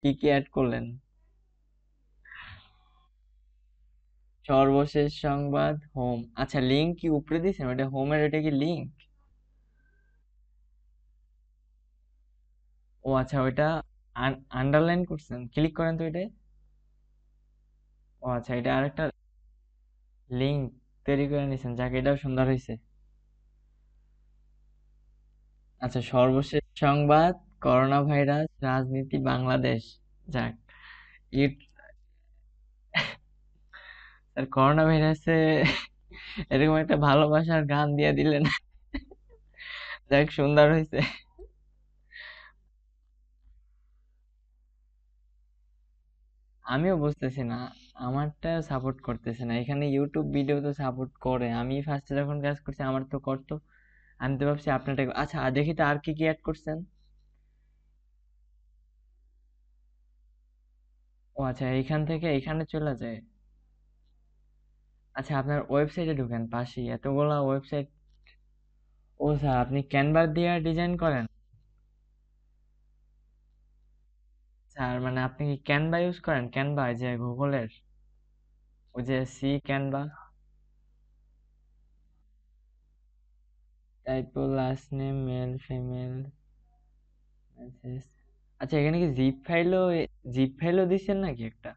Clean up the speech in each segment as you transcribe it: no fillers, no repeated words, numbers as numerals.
কি কি অ্যাড করলেন? সর্বশেষ সংবাদ, হোম। আচ্ছা, লিংক কি উপরে দিয়েছেন? ওটা হোমের, ওটা কি লিংক? ও আচ্ছা, ওইটা আন্ডারলাইন করছেন, ক্লিক করেন তো এটা। ও আচ্ছা, এটা আরেকটা লিংক তৈরি করে নিয়েছেন, যাক এটাও সুন্দর হয়েছে। আচ্ছা, সর্বশেষ সংবাদ, করোনা ভাইরাস, রাজনীতি, বাংলাদেশ। যাক, ইট স্যার, করোনা ভাইরাসে এরকম একটা ভালোবাসার গান দিয়ে দিলেন। যাক, সুন্দর হয়েছে। আমিও বুঝতেছি না, আমারটা সাপোর্ট করতেছে না, এখানে ইউটিউব ভিডিও তো সাপোর্ট করে। আমি ফার্স্টে যখন কাজ করছি আমার তো করতো। আমি তো ভাবছি আপনারটা। আচ্ছা, আর দেখি তো আর কি কি অ্যাড করছেন। ও আচ্ছা, এইখান থেকে এইখানে চলে যায়। আচ্ছা, আপনার ওয়েবসাইটে ঢুকেন, পাশেই এতগুলা ওয়েবসাইট। ও স্যার, আপনি ক্যানভা দিয়ে ডিজাইন করেন? স্যার মানে আপনি কি ক্যানভা ইউজ করেন? ক্যানভা যে গুগলের, ওই যে see Canva. Typo, last name, male female, message. আচ্ছা, এখানে কি জিপ ফাইলও দিচ্ছেন নাকি একটা?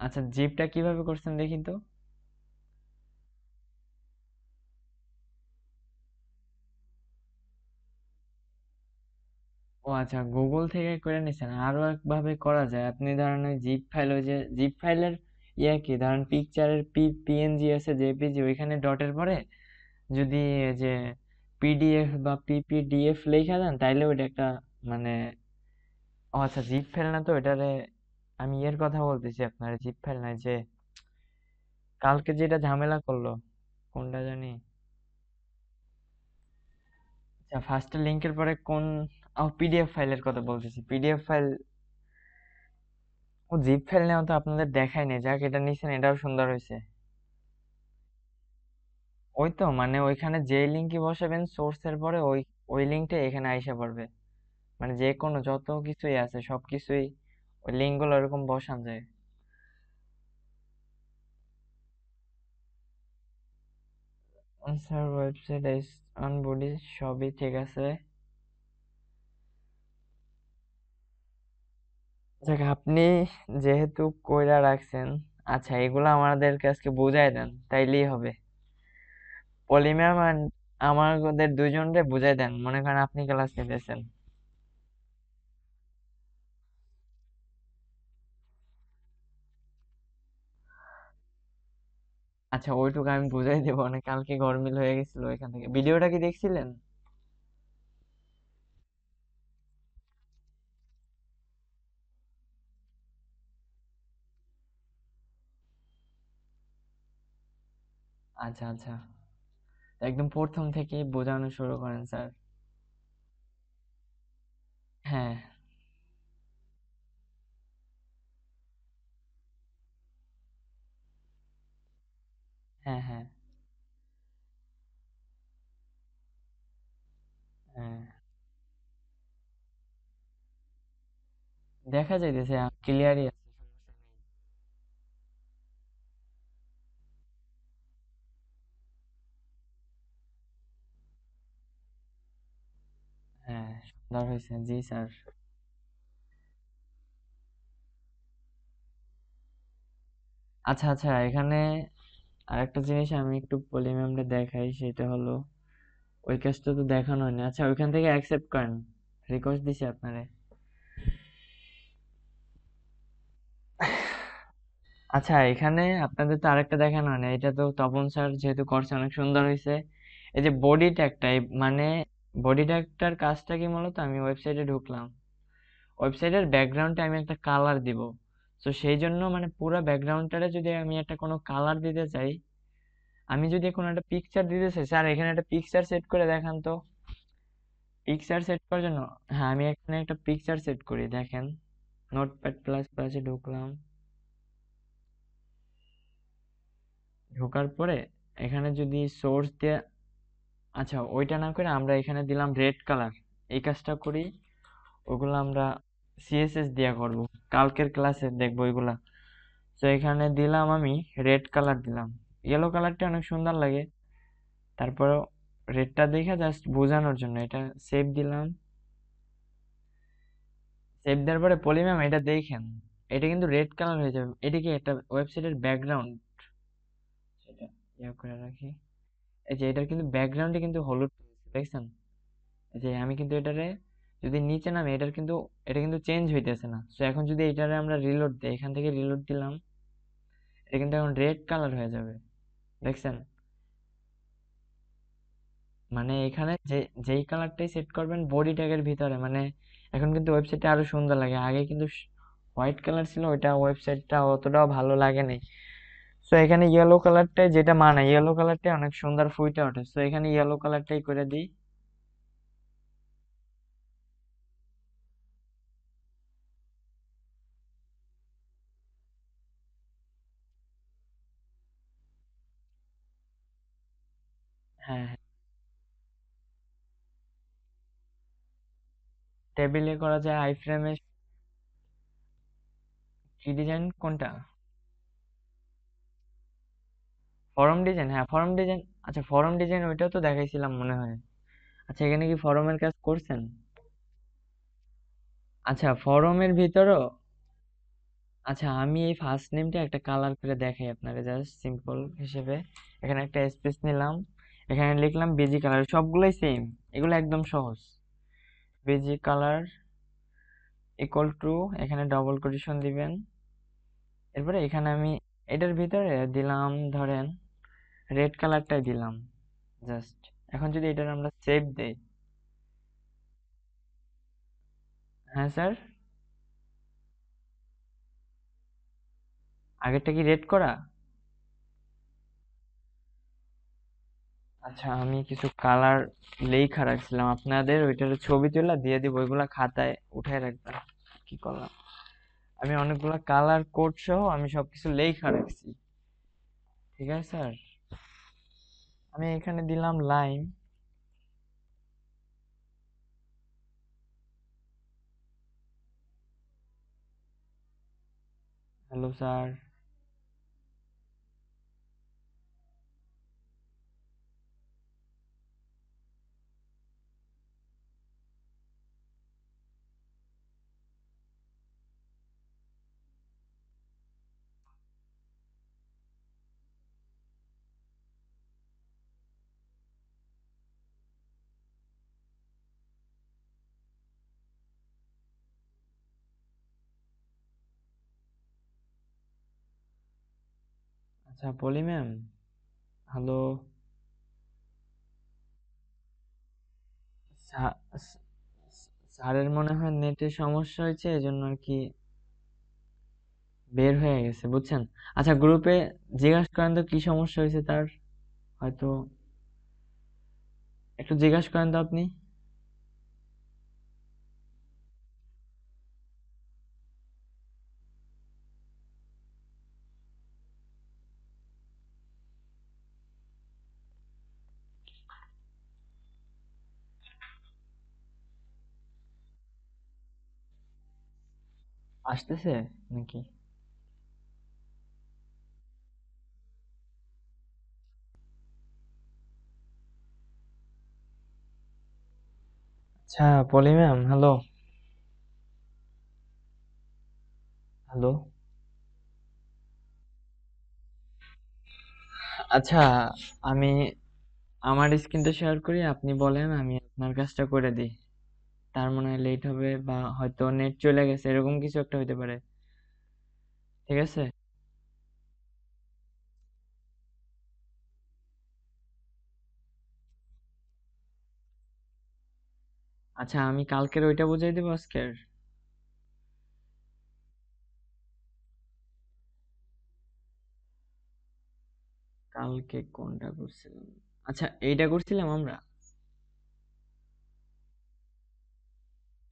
আচ্ছা, জিপটা কিভাবে করছেন দেখি তো। ও আচ্ছা, গুগল থেকে করে নিছেন। আরো একভাবে করা যায়, আপনি ধরেন ওই জিপ ফাইল, ওই যে জিপ ফাইলের ইয়া কি, ধরেন পিকচারের পিএনজি আছে, জেপিজি, ওইখানে ডটের পরে যদি এই যে পিডিএফ বা পিপিডিএফ লেখা দেন, তাইলে ওইটা একটা মানে। ও আচ্ছা, জিপ ফাইল না তো এটারে। আমি এর কথা বলতেছি, আপনার জিপ ফাইল নাই যে কালকে যেটা ঝামেলা করলো, কোনটা জানি। আচ্ছা, ফার্স্ট লিংকের পরে কোন? ও, পিডিএফ ফাইলের কথা বলতেছি, পিডিএফ ফাইল। ও, জিপ ফাইল নেওয়া তো আপনাদের দেখাই নেই, যাক এটা নিছেন, এটাও সুন্দর হয়েছে। ওই তো মানে ওইখানে যে লিঙ্কই বসাবেন সোর্সের পরে, ওই ওই লিঙ্কটা এখানে আইসা পড়বে। মানে যে কোনো যত কিছুই আছে সবকিছুই ওই লিঙ্ক গুলো এরকম বসান যায়। স্যার, ওয়েবসাইট অন বডি সবই ঠিক আছে। যাক, আপনি যেহেতু কইরা রাখছেন, আচ্ছা এগুলো আমাদেরকে আজকে বুঝাই দেন, তাইলেই হবে। পলি ম্যাম আর আমাদের দুইজনরে বুঝাই দেন, মনে করেন আপনি ক্লাস নিতেছেন। আচ্ছা, ওইটুকু আমি বুঝাই দেবো, মানে কালকে গরমিল হয়ে গেছিল এখান থেকে। ভিডিওটা কি দেখছিলেন? আচ্ছা আচ্ছা, একদম প্রথম থেকে বোঝানো শুরু করেন স্যার। হ্যাঁ হ্যাঁ হ্যাঁ হ্যাঁ, দেখা যাইতেছে ক্লিয়ারই আছে, সমস্যা নেই। হ্যাঁ, সুন্দর হয়েছে, জি স্যার। আচ্ছা আচ্ছা, এখানে আরেকটা জিনিস আমি একটু পলি ম্যামকে দেখাই, সেটা হলো ওই কাজটা তো দেখানো হয়নি। আচ্ছা, ওইখান থেকে অ্যাকসেপ্ট করেন, রিকোয়েস্ট দিছি আপনারে। আচ্ছা, এখানে আপনাদের তো আরেকটা দেখানো হয় না, এটা তো তপন স্যার যেহেতু করছে অনেক সুন্দর হয়েছে। এই যে বডি ট্যাগটা, মানে বডি ট্যাগটার কাজটা কি, মূলত আমি ওয়েবসাইটে ঢুকলাম, ওয়েবসাইটের ব্যাকগ্রাউন্ডে আমি একটা কালার দিব। তো সেই জন্য মানে পুরো ব্যাকগ্রাউন্ডটারে যদি আমি একটা কোনো কালার দিতে চাই, আমি যদি কোনো একটা পিকচার দিতে চাই, স্যার এখানে একটা পিকচার সেট করে দেখান তো। পিকচার সেট করার জন্য, হ্যাঁ আমি এখানে একটা পিকচার সেট করি, দেখেন। নোটপ্যাড প্লাস প্লাসে ঢুকলাম। ঢোকার পরে এখানে যদি সোর্স দিয়ে, আচ্ছা ওইটা না করে আমরা এখানে দিলাম রেড কালার, এই কাজটা করি। ওগুলো আমরা সিএসএস দিয়া করব, কালকের ক্লাসে দেখবো এগুলা। তো এখানে দিলাম আমি রেড কালার দিলাম, ইয়েলো কালারটা অনেক সুন্দর লাগে। তারপরেও রেডটা দেখে জাস্ট বোঝানোর জন্য এটা সেভ দিলাম। সেভ দেওয়ার পরে পলি ম্যাম এটা দেখেন, এটা কিন্তু রেড কালার হয়ে যাবে। এটা কি একটা ওয়েবসাইটের ব্যাকগ্রাউন্ড, সেটা ইয়া করে রাখি। এই যে এটার কিন্তু ব্যাকগ্রাউন্ডে কিন্তু হলুদ দেখছেন। এই যে আমি কিন্তু এটারে যদি নিচে নামে এটার কিন্তু, এটা কিন্তু চেঞ্জ হইতেছে না। তো এখন যদি এটারে আমরা রিলোড দিই, এখান থেকে রিলোড দিলাম, এটা কিন্তু এখন রেড কালার হয়ে যাবে, দেখছেন। মানে এখানে যে যেই কালারটাই সেট করবেন বডি ট্যাগের ভিতরে, মানে এখন কিন্তু ওয়েবসাইটটা আরো সুন্দর লাগে। আগে কিন্তু হোয়াইট কালার ছিল, ওইটা ওয়েবসাইটটা অতটাও ভালো লাগে নাই। তো এখানে ইয়েলো কালারটাই যেটা মানে, ইয়েলো কালারটাই অনেক সুন্দর ফুটে ওঠে। তো এখানে ইয়েলো কালারটাই করে দিই। হ্যাঁ হ্যাঁ, টেবিলে করা যায়, আই ফ্রেমে। কি ডিজাইন কোনটা? ফরম ডিজাইন, হ্যাঁ ফরম ডিজাইন। আচ্ছা ফরম ডিজাইন ওইটাও তো দেখাইছিলাম মনে হয়। আচ্ছা এখানে কি ফরমের কাজ করছেন? আচ্ছা ফরমের ভিতরও, আচ্ছা আমি এই ফার্স্ট নেমটা একটা কালার করে দেখাই আপনারা জাস্ট সিম্পল হিসেবে। এখানে একটা স্পেস নিলাম, এখানে লিখলাম বেজি কালার, সবগুলোই সেম, এগুলো একদম সহজ। বেজি কালার ইকুয়াল টু, এখানে ডবল কোটেশন দিবেন। এরপরে এখানে আমি এটার ভিতরে দিলাম ধরেন রেড কালারটাই দিলাম জাস্ট। এখন যদি এটার আমরা সেভ দেই, হ্যাঁ স্যার। আগেরটা কি রেড করা? আচ্ছা আমি কিছু কালার লেখা রাখছিলাম, আপনাদের ওইটার ছবি তুলে দিয়ে দিব, ওইগুলা খাতায় উঠায় রাখবেন। কি করলাম, আমি অনেকগুলা কালার কোড সহ আমি সবকিছু লেখা রাখছি। ঠিক আছে স্যার। আমি এখানে দিলাম লাইন। Hello sir. আচ্ছা পলি ম্যাম, হ্যালো। স্যারের মনে হয় নেটের সমস্যা হয়েছে, এজন্য আর কি বের হয়ে গেছে, বুঝছেন। আচ্ছা গ্রুপে জিজ্ঞাসা করেন তো কি সমস্যা হয়েছে তার, হয়তো একটু জিজ্ঞাসা করেন তো আপনি। আসতেছে নাকি? আচ্ছা পলি ম্যাম, হ্যালো। হ্যালো। আচ্ছা আমি আমার স্ক্রিনটা শেয়ার করি, আপনি বলেন, আমি আপনার কাজটা করে দিই। তার মনে হয় লেট হবে, বা হয়তো নেট চলে গেছে, এরকম কিছু একটা হইতে পারে। ঠিক আছে। আচ্ছা আমি কালকের ওইটা বুঝাই দেবো আজকের। কালকে কোনটা করছিলাম? আচ্ছা এইটা করছিলাম আমরা,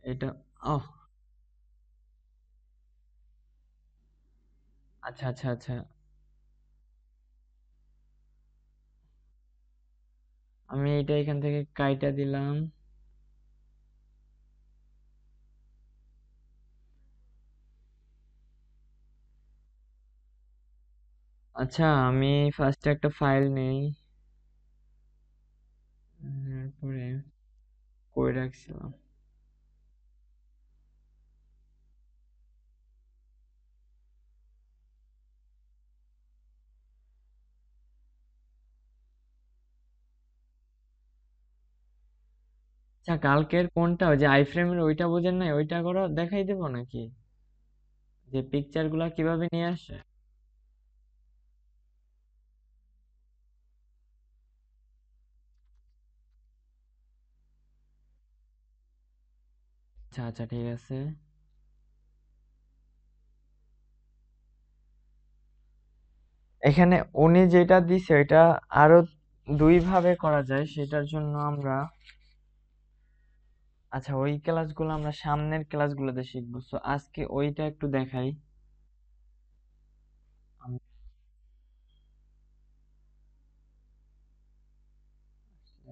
এটা। ও আচ্ছা আচ্ছা আচ্ছা, আমি এটা এখান থেকে কাইটা দিলাম। আচ্ছা, আমি ফার্স্টে একটা ফাইল নেই, তারপরে কই রাখছিলাম। আচ্ছা, কালকের কোনটা, ওই যে আই ফ্রেমের ওইটা বোঝেন নাই, ওইটা করো, দেখাই দেবো নাকি, যে পিকচার গুলা কিভাবে নিয়ে আসে? আচ্ছা আচ্ছা, ঠিক আছে। এখানে উনি যেটা দিছে এটা আরো দুই ভাবে করা যায়, সেটার জন্য আমরা, আচ্ছা ওই ক্লাসগুলো আমরা সামনের ক্লাসগুলোতে শিখবো, তো আজকে ওইটা একটু দেখাই। আমি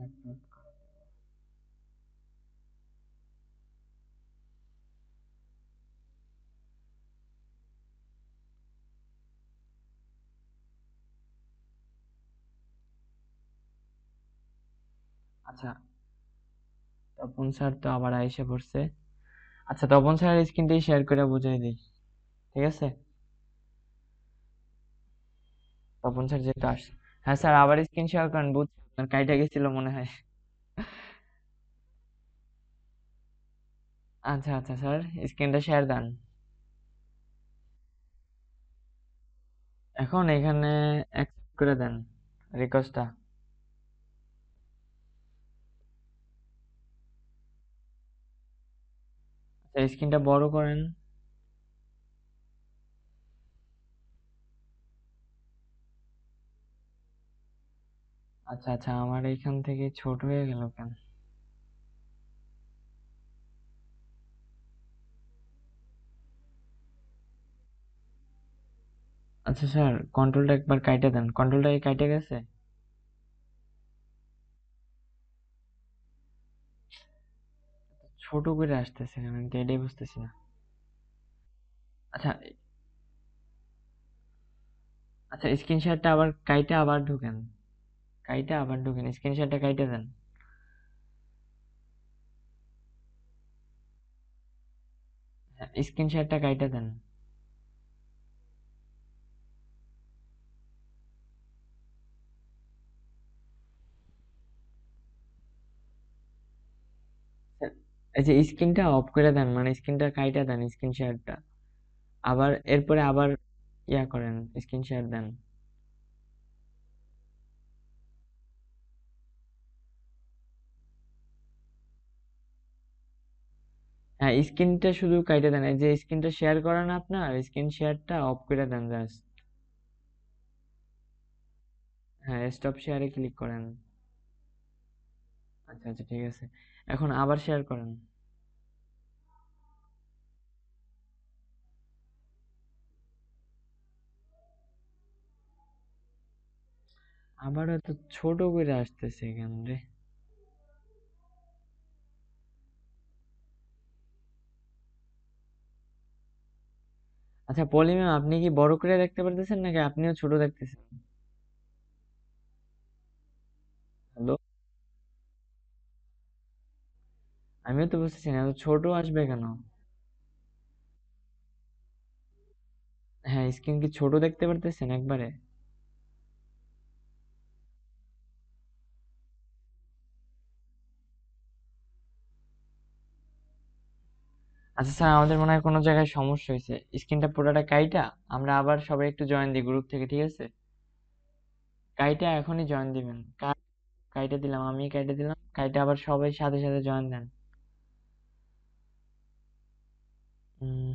upload আচ্ছা, তপন স্যার তো আবার আইসে পড়ছে। আচ্ছা, তপন স্যারের স্ক্রিনটাই শেয়ার করে বুঝাই দিই, ঠিক আছে? তপন স্যার যেটা আস, হ্যাঁ স্যার, আবার স্ক্রিন শেয়ার করেন, বুঝছি আপনার কাইটা গেছিল মনে হয়। আচ্ছা আচ্ছা স্যার, স্ক্রিনটা শেয়ার দেন। এখন এখানে অ্যাকসেপ্ট করে দেন রিকোয়েস্টটা। আচ্ছা, স্ক্রিনটা বড় করেন। আচ্ছা আচ্ছা, আমার এইখান থেকে ছোট হয়ে গেল কেন? আচ্ছা স্যার, কন্ট্রোলটা একবার কাইটে দেন, কন্ট্রোলটা কি কাইটে গেছে? ছোট করে আসতেছে কেন, আমি তো এটাই বুঝতেছি না। আচ্ছা আচ্ছা, স্ক্রিনশটটা আবার কাইটে আবার ঢুকেন, কাইটে আবার ঢুকেন, স্ক্রিনশটটা কাইটে দেন। হ্যাঁ, স্ক্রিনশটটা কাইটে দেন। স্যার, এই যে স্ক্রিনটা অফ করে দেন, মানে স্ক্রিনটা কাইটে দেন, স্ক্রিনশটটা আবার এরপরে আবার ইয়া করেন, স্ক্রিনশট দেন। হ্যাঁ, স্ক্রিনটা শুধু কাইটে দেন, এই যে স্ক্রিনটা শেয়ার করেন, আপনার স্ক্রিন শেয়ারটা অফ করে দেন জাস্ট। হ্যাঁ, স্টপ শেয়ারে ক্লিক করেন। আচ্ছা আচ্ছা, ঠিক আছে, এখন আবার শেয়ার করেন। আবার এত ছোট করে আসতেছে কেন রে? আচ্ছা পলি ম্যাম, আপনি কি বড় করে দেখতে পারতেছেন নাকি আপনিও ছোট দেখতেছেন? হ্যালো, আমিও তো বুঝতেছি না, এত ছোট আসবে কেন? হ্যাঁ, স্ক্রিন কি ছোট দেখতে পারতেছেন একবারে? আচ্ছা স্যার, আমাদের মনে হয় কোনো জায়গায় সমস্যা হয়েছে, স্ক্রিনটা পুরোটা কাইটা আমরা আবার সবাই একটু জয়েন দিই গ্রুপ থেকে, ঠিক আছে? কাইটা এখনই জয়েন দিবেন, কাইটা দিলাম, আমি কাইটা দিলাম, কাইটা আবার সবাই সাথে সাথে জয়েন দেন। উম,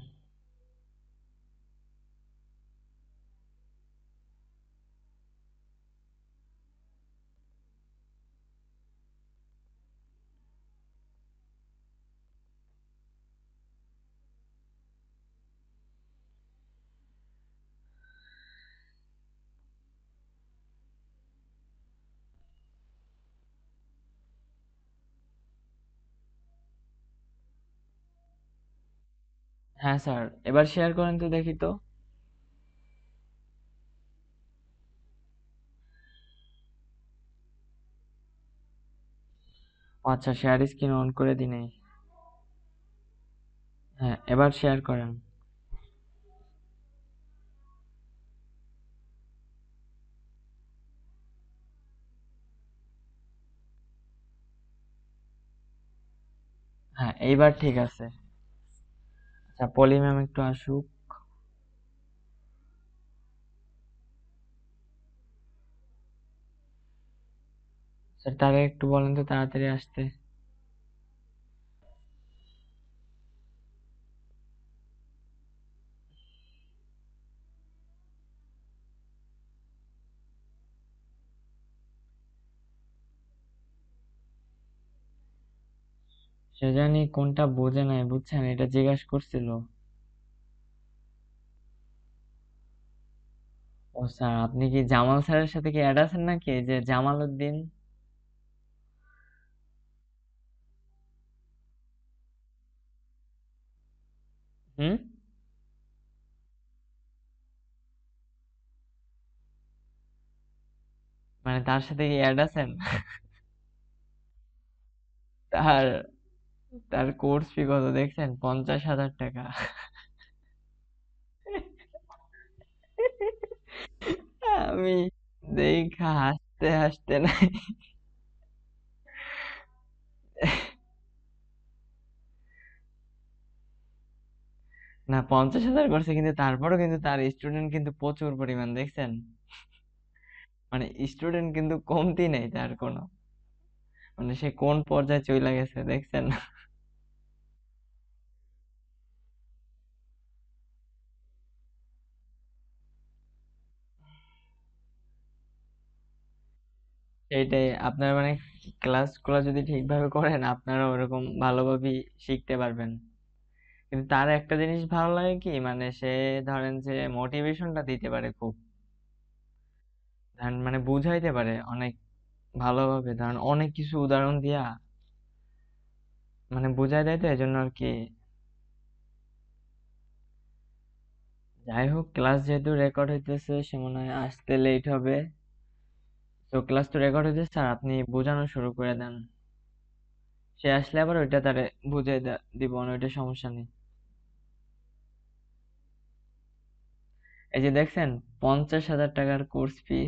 হ্যাঁ স্যার, এবার শেয়ার করেন তো দেখি তো। ও আচ্ছা, শেয়ার স্ক্রিন অন করে দিই নাই। হ্যাঁ, এবার শেয়ার করেন। হ্যাঁ, এইবার ঠিক আছে। আচ্ছা, পলি ম্যাম একটু আসুক। স্যার, তারে একটু বলেন তো তাড়াতাড়ি আসতে। সে জানি কোনটা বোঝে নাই, বুঝছেন, এটা জিজ্ঞাসা করছিল। ও স্যার, আপনি কি জামাল স্যারের সাথে কি অ্যাড আছেন নাকি, এই যে জামাল উদ্দিন? হুম? মানে তার সাথে কি অ্যাড আছেন? তার তার কোর্স ফি কত দেখছেন? 50,000 টাকা। আমি দেখা হাসতে হাসতে নাই। না, 50,000 করছে, কিন্তু তারপরও কিন্তু তার স্টুডেন্ট কিন্তু প্রচুর পরিমাণ দেখছেন। মানে স্টুডেন্ট কিন্তু কমতি নেই তার কোনো। মানে সে কোন পর্যায়ে চলে গেছে দেখছেন। সেইটাই আপনার মানে ক্লাসগুলো যদি ঠিকভাবে করেন, আপনারা ওরকম ভালোভাবেই শিখতে পারবেন। কিন্তু তার একটা জিনিস ভালো লাগে কি, মানে সে ধরেন যে মোটিভেশনটা দিতে পারে খুব। ধরেন মানে বুঝাইতে পারে অনেক ভালোভাবে, ধরেন অনেক কিছু উদাহরণ দিয়া মানে বুঝাই দেয়, তো এই জন্য আর কি। যাই হোক, ক্লাস যেহেতু রেকর্ড হইতেছে, সে মনে হয় আসতে লেট হবে। তো ক্লাস তো রেকর্ড হইতেছে, স্যার আপনি বোঝানো শুরু করে দেন। সে আসলে আবার ওইটা তারে বুঝাই দিব না, ওইটা সমস্যা নেই। এই যে দেখছেন, 50,000 টাকার কোর্স ফি,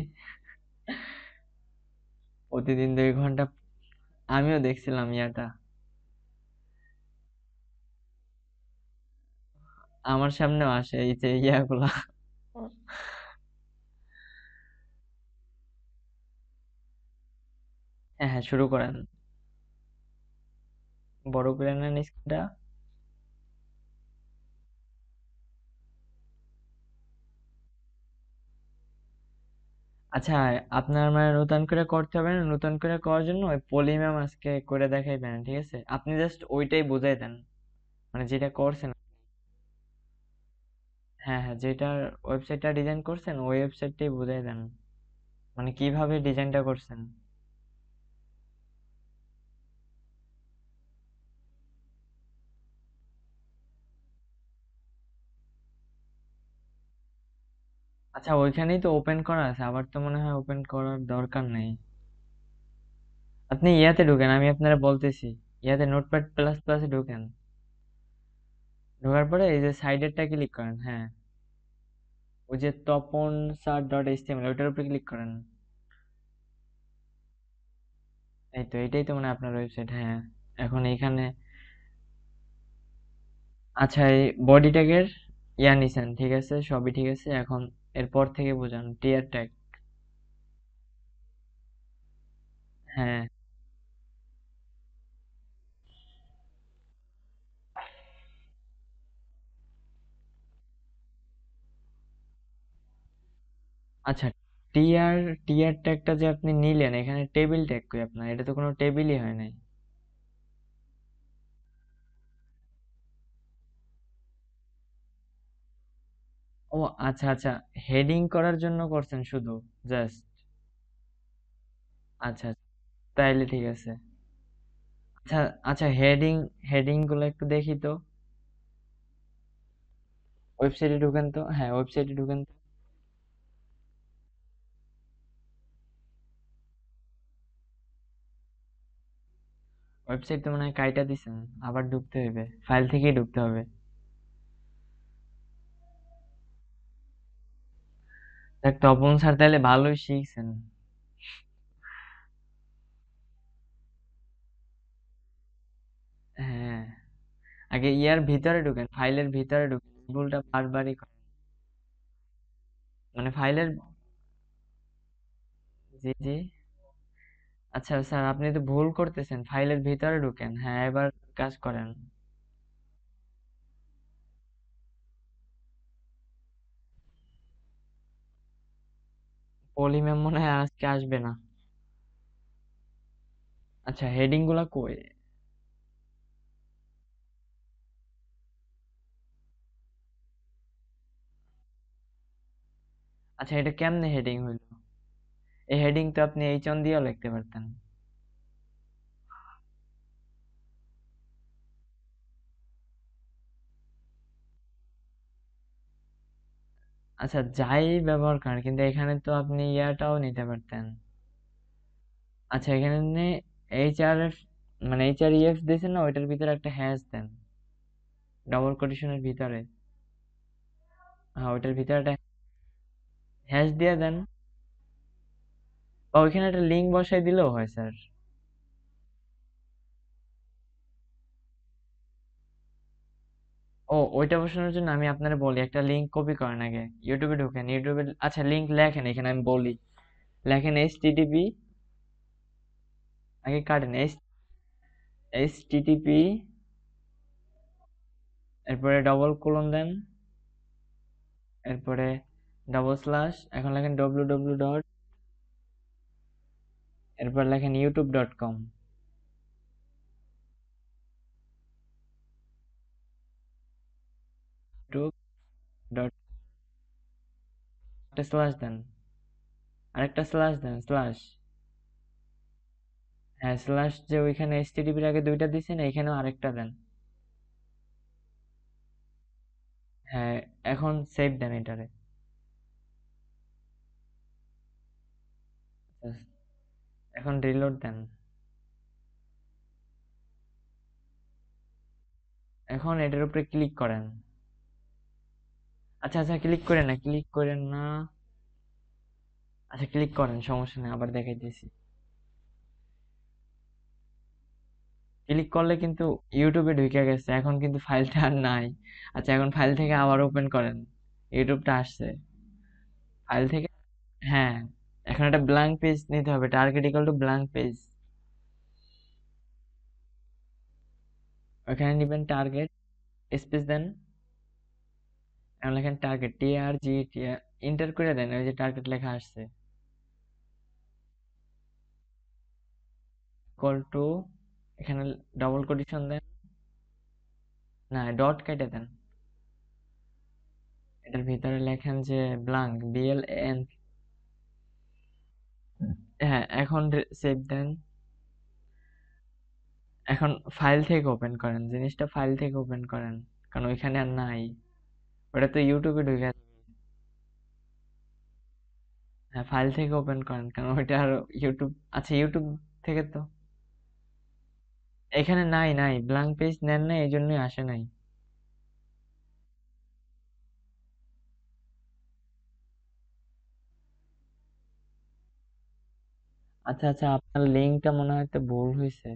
প্রতিদিন 2 ঘন্টা। আমিও দেখছিলাম ইয়াটা, আমার সামনেও আসে এই যে ইয়াগুলা। হ্যাঁ হ্যাঁ, শুরু করেন। বড় করে নেন স্ক্রিনটা। আচ্ছা, আপনার মানে নতুন করে করতে হবে না, নতুন করে করার জন্য ওই পলি ম্যাম আজকে করে দেখাইবেন, ঠিক আছে? আপনি জাস্ট ওইটাই বুঝাই দেন, মানে যেটা করছেন। হ্যাঁ হ্যাঁ, যেটার ওয়েবসাইটটা ডিজাইন করছেন ওই ওয়েবসাইটটাই বুঝাই দেন, মানে কিভাবে ডিজাইনটা করছেন। আচ্ছা, ওইখানেই তো ওপেন করা আছে, আবার তো মনে হয় ওপেন করার দরকার নেই। আপনি ইয়াতে ঢুকেন, আমি আপনারা বলতেছি। ইয়াতে নোটপ্যাড প্লাস প্লাসে ঢুকেন। ঢোকার পরে এই যে সাইডেরটা ক্লিক করেন, হ্যাঁ। ওই যে তপন স্যার ডট এইচটিএমএল, ওইটার উপরে ক্লিক করেন। এই তো, এটাই তো মানে আপনার ওয়েবসাইট, হ্যাঁ। এখন এইখানে, আচ্ছা, এই বডি ট্যাগের ইয়া নিছেন, ঠিক আছে, সবই ঠিক আছে। এখন এরপর থেকে বুঝান টিয়ার ট্যাগ। হ্যাঁ। আচ্ছা, টিয়ার টিয়ার ট্যাগটা যে আপনি নিলেন, এখানে টেবিল ট্যাগ কই আপনার? এটা তো কোনো টেবিলই হয় নাই। ও আচ্ছা আচ্ছা, হেডিং করার জন্য করছেন শুধু, জাস্ট। আচ্ছা, তাইলে ঠিক আছে। আচ্ছা আচ্ছা, হেডিং হেডিং গুলো একটু দেখি তো। ওয়েবসাইটে ঢুকেন তো, হ্যাঁ ওয়েবসাইটে ঢুকেন তো। ওয়েবসাইট তো মনে হয় কাইটা দিছেন, আবার ঢুকতে হবে, ফাইল থেকেই ঢুকতে হবে। দেখ তপন স্যার তাহলে ভালোই শিখছেন। হ্যাঁ, আগে ইয়ার ভিতরে ঢুকেন, ফাইলের ভিতরে ঢুকেন, ভুলটা বারবারই করেন। মানে ফাইলের, জি জি। আচ্ছা স্যার আপনি তো ভুল করতেছেন, ফাইলের ভিতরে ঢুকেন, হ্যাঁ এবার কাজ করেন। পলি ম্যাম মনে হয় আজকে আসবে না। আচ্ছা হেডিং গুলা কই? আচ্ছা এটা কেমনে হেডিং হইলো? এই হেডিং তো আপনি এইচ অন দিয়েও লিখতে পারতেন। আচ্ছা যাই ব্যবহার করেন, কিন্তু এখানে তো আপনি ইয়াটাও নিতে পারতেন। আচ্ছা এখানে এইচ আর এফ, মানে এইচ আর ইএফ দিয়েছেন না, ওইটার ভিতরে একটা হ্যাশ দেন, ডবল কোটেশনের ভিতরে। হ্যাঁ ওইটার ভিতরে একটা হ্যাশ দিয়ে দেন, বা ওইখানে একটা লিঙ্ক বসাই দিলেও হয় স্যার। ও ওইটা বসানোর জন্য আমি আপনারে বলি, একটা লিঙ্ক কপি করেন আগে, ইউটিউবে ঢুকেন, ইউটিউবে আচ্ছা লিঙ্ক লেখেন, এখানে আমি বলি, লেখেন এইচটিটিপি, আগে কাটেন, এইচটিটিপি, এরপরে ডবল কোলন দেন, এরপরে ডবল স্ল্যাশ, এখন লেখেন ডব্লিউ ডট, এরপর লেখেন ইউটিউব.com, ইউটিউব ডট, একটা স্ল্যাশ দেন, আরেকটা স্ল্যাশ দেন, স্ল্যাশ, হ্যাঁ স্ল্যাশ, যে ওইখানে এইচটিটিপির আগে দুইটা দিছেন, এখানেও আরেকটা দেন। হ্যাঁ, এখন সেভ দেন এটারে। এখন রিলোড দেন। এখন এটার উপরে ক্লিক করেন। আচ্ছা আচ্ছা ক্লিক করেন না, ক্লিক করেন না। আচ্ছা ক্লিক করেন, সমস্যা নেই, আবার দেখাই দিয়েছি। ক্লিক করলে কিন্তু ইউটিউবে ঢুকে গেছে, এখন কিন্তু ফাইলটা আর নাই। আচ্ছা এখন ফাইল থেকে আবার ওপেন করেন, ইউটিউবটা আসছে ফাইল থেকে। হ্যাঁ, এখন একটা ব্ল্যাঙ্ক পেজ নিতে হবে, target equal to blank page. ওখানে নিবেন টার্গেট, স্পেস দেন, এখন লেখেন টার্গেট, টি আর ইন্টার করে দেন, ওই যে টার্গেট লেখা আসছে, ইকুয়াল টু, এখানে ডবল কোটেশন দেন, না ডট কেটে দেন, এটার ভিতরে লেখেন যে ব্ল্যাঙ্ক, BLAN। হ্যাঁ এখন সেভ দেন। এখন ফাইল থেকে ওপেন করেন, জিনিসটা ফাইল থেকে ওপেন করেন, কারণ ওইখানে আর নাই, ওটা তো ইউটিউবে ঢুকে আছে। হ্যাঁ ফাইল থেকে ওপেন করেন, কারণ ওইটা আর ইউটিউব, আচ্ছা ইউটিউব থেকে তো এখানে নাই, নাই ব্ল্যাঙ্ক পেজ নেন না, এই জন্যই আসে নাই। আচ্ছা আচ্ছা আপনার লিঙ্কটা মনে হয় তো ভুল হয়েছে,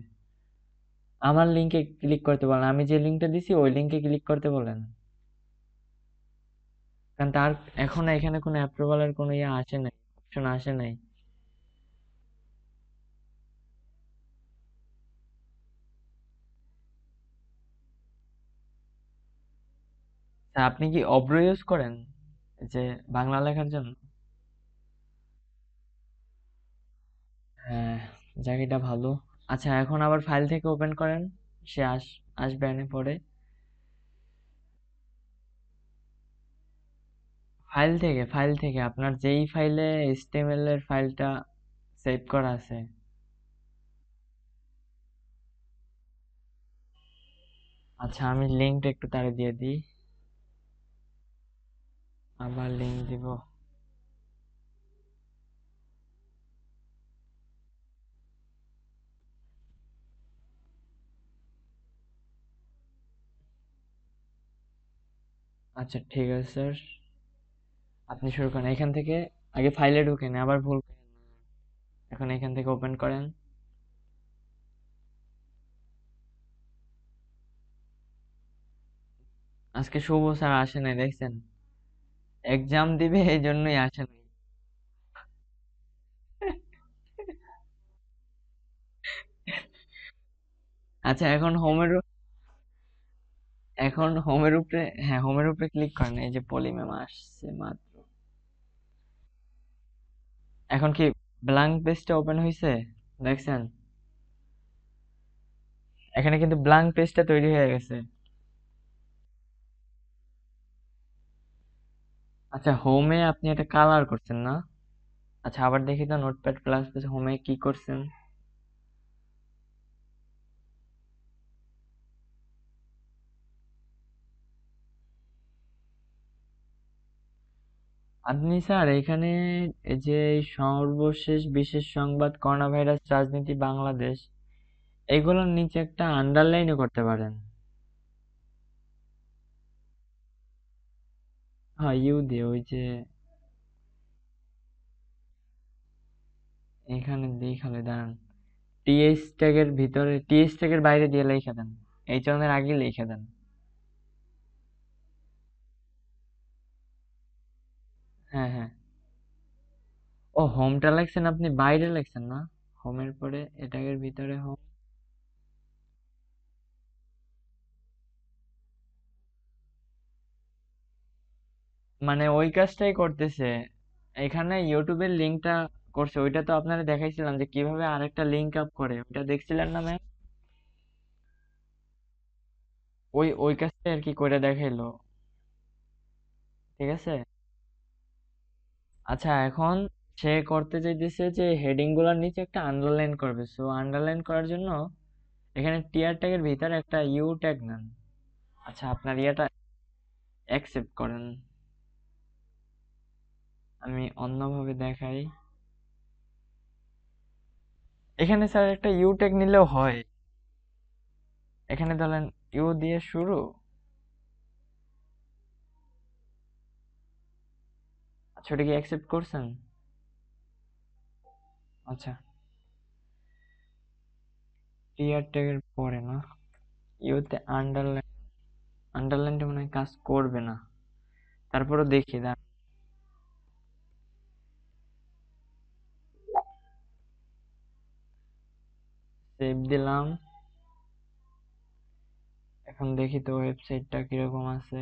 আমার লিঙ্কে ক্লিক করতে বলেন, আমি যে লিঙ্কটা দিছি ওই লিঙ্কে ক্লিক করতে বলেন, কারণ তার এখন এখানে কোনো অ্যাপ্রুভালের কোনো ইয়ে আসে নাই, অপশন আসে নাই। তা আপনি কি অব্র ইউজ করেন, এই যে বাংলা লেখার জন্য? হ্যাঁ, যাক এটা ভালো। আচ্ছা এখন আবার ফাইল থেকে ওপেন করেন, সে আসবে এনে পরে। ফাইল থেকে আপনার যেই ফাইলে HTML এর ফাইলটা সেভ করা আছে। আচ্ছা আমি লিঙ্কটা একটু তারে দিয়ে দিই। আবার লিংক দিব। আচ্ছা ঠিক আছে স্যার, আপনি শুরু করেন এখান থেকে। আগে ফাইলে ঢুকেন, আবার ভুল করেন না। এখন এখান থেকে ওপেন করেন। আজকে শুভ স্যার আসে নাই দেখছেন, এক্সাম দিবে এই জন্যই আসে নাই। আচ্ছা এখন হোমের উপরে, হ্যাঁ হোমের উপরে ক্লিক করেন, এই যে পলি ম্যাম আসছে মাত্র। এখন কি ব্ল্যাঙ্ক পেজটা ওপেন হয়েছে দেখছেন? এখানে কিন্তু ব্ল্যাঙ্ক পেজটা তৈরি হয়ে গেছে। আচ্ছা হোমে আপনি এটা কালার করছেন না? আচ্ছা আবার দেখি তো নোটপ্যাড প্লাস প্লাস হোমে কি করছেন। আপনি স্যার এখানে এই যে এই সর্বশেষ বিশেষ সংবাদ করোনা ভাইরাস রাজনীতি বাংলাদেশ, এগুলোর নিচে একটা আন্ডারলাইনও করতে পারেন। হ্যাঁ ইউ দিয়ে ওই যে এখানে দেখালে দাঁড়ান, টিএস ট্যাগের ভিতরে, টিএস ট্যাগের বাইরে দিয়ে লিখে দেন, এই চরণের আগে লিখে দেন। হ্যাঁ হ্যাঁ। ও হোমটা লেখছেন আপনি বাইরে লেখছেন না, হোমের পরে এটাগের ভিতরে হোম। মানে ওই কাজটাই করতেছে এখানে, ইউটিউবের লিঙ্কটা করছে, ওইটা তো আপনারা দেখাইছিলাম যে কিভাবে আরেকটা লিঙ্ক আপ করে, ওইটা দেখছিলেন না ম্যাম? ওই কাজটাই আর কি করে দেখাইলো। ঠিক আছে। আচ্ছা এখন সে করতে চাইতেছে যে হেডিং গুলোর নিচে একটা আন্ডারলাইন করবে, সো আন্ডারলাইন করার জন্য এখানে টিয়ার ট্যাগের ভিতরে একটা ইউ ট্যাগ নেন। আচ্ছা আপনার ইয়াটা অ্যাকসেপ্ট করেন, আমি অন্যভাবে দেখাই। এখানে স্যার একটা ইউ ট্যাগ নিলেও হয়। এখানে ধরেন ইউ দিয়ে শুরু। আচ্ছা ওটা কি অ্যাকসেপ্ট করছেন? আচ্ছা টিয়ার ট্যাগের পরে না, ইউতে আন্ডারলাইন, আন্ডারলাইনটা মনে হয় কাজ করবে না, তারপরও দেখি দাঁড়ান। সেভ দিলাম। এখন দেখি তো ওয়েবসাইটটা কিরকম আছে।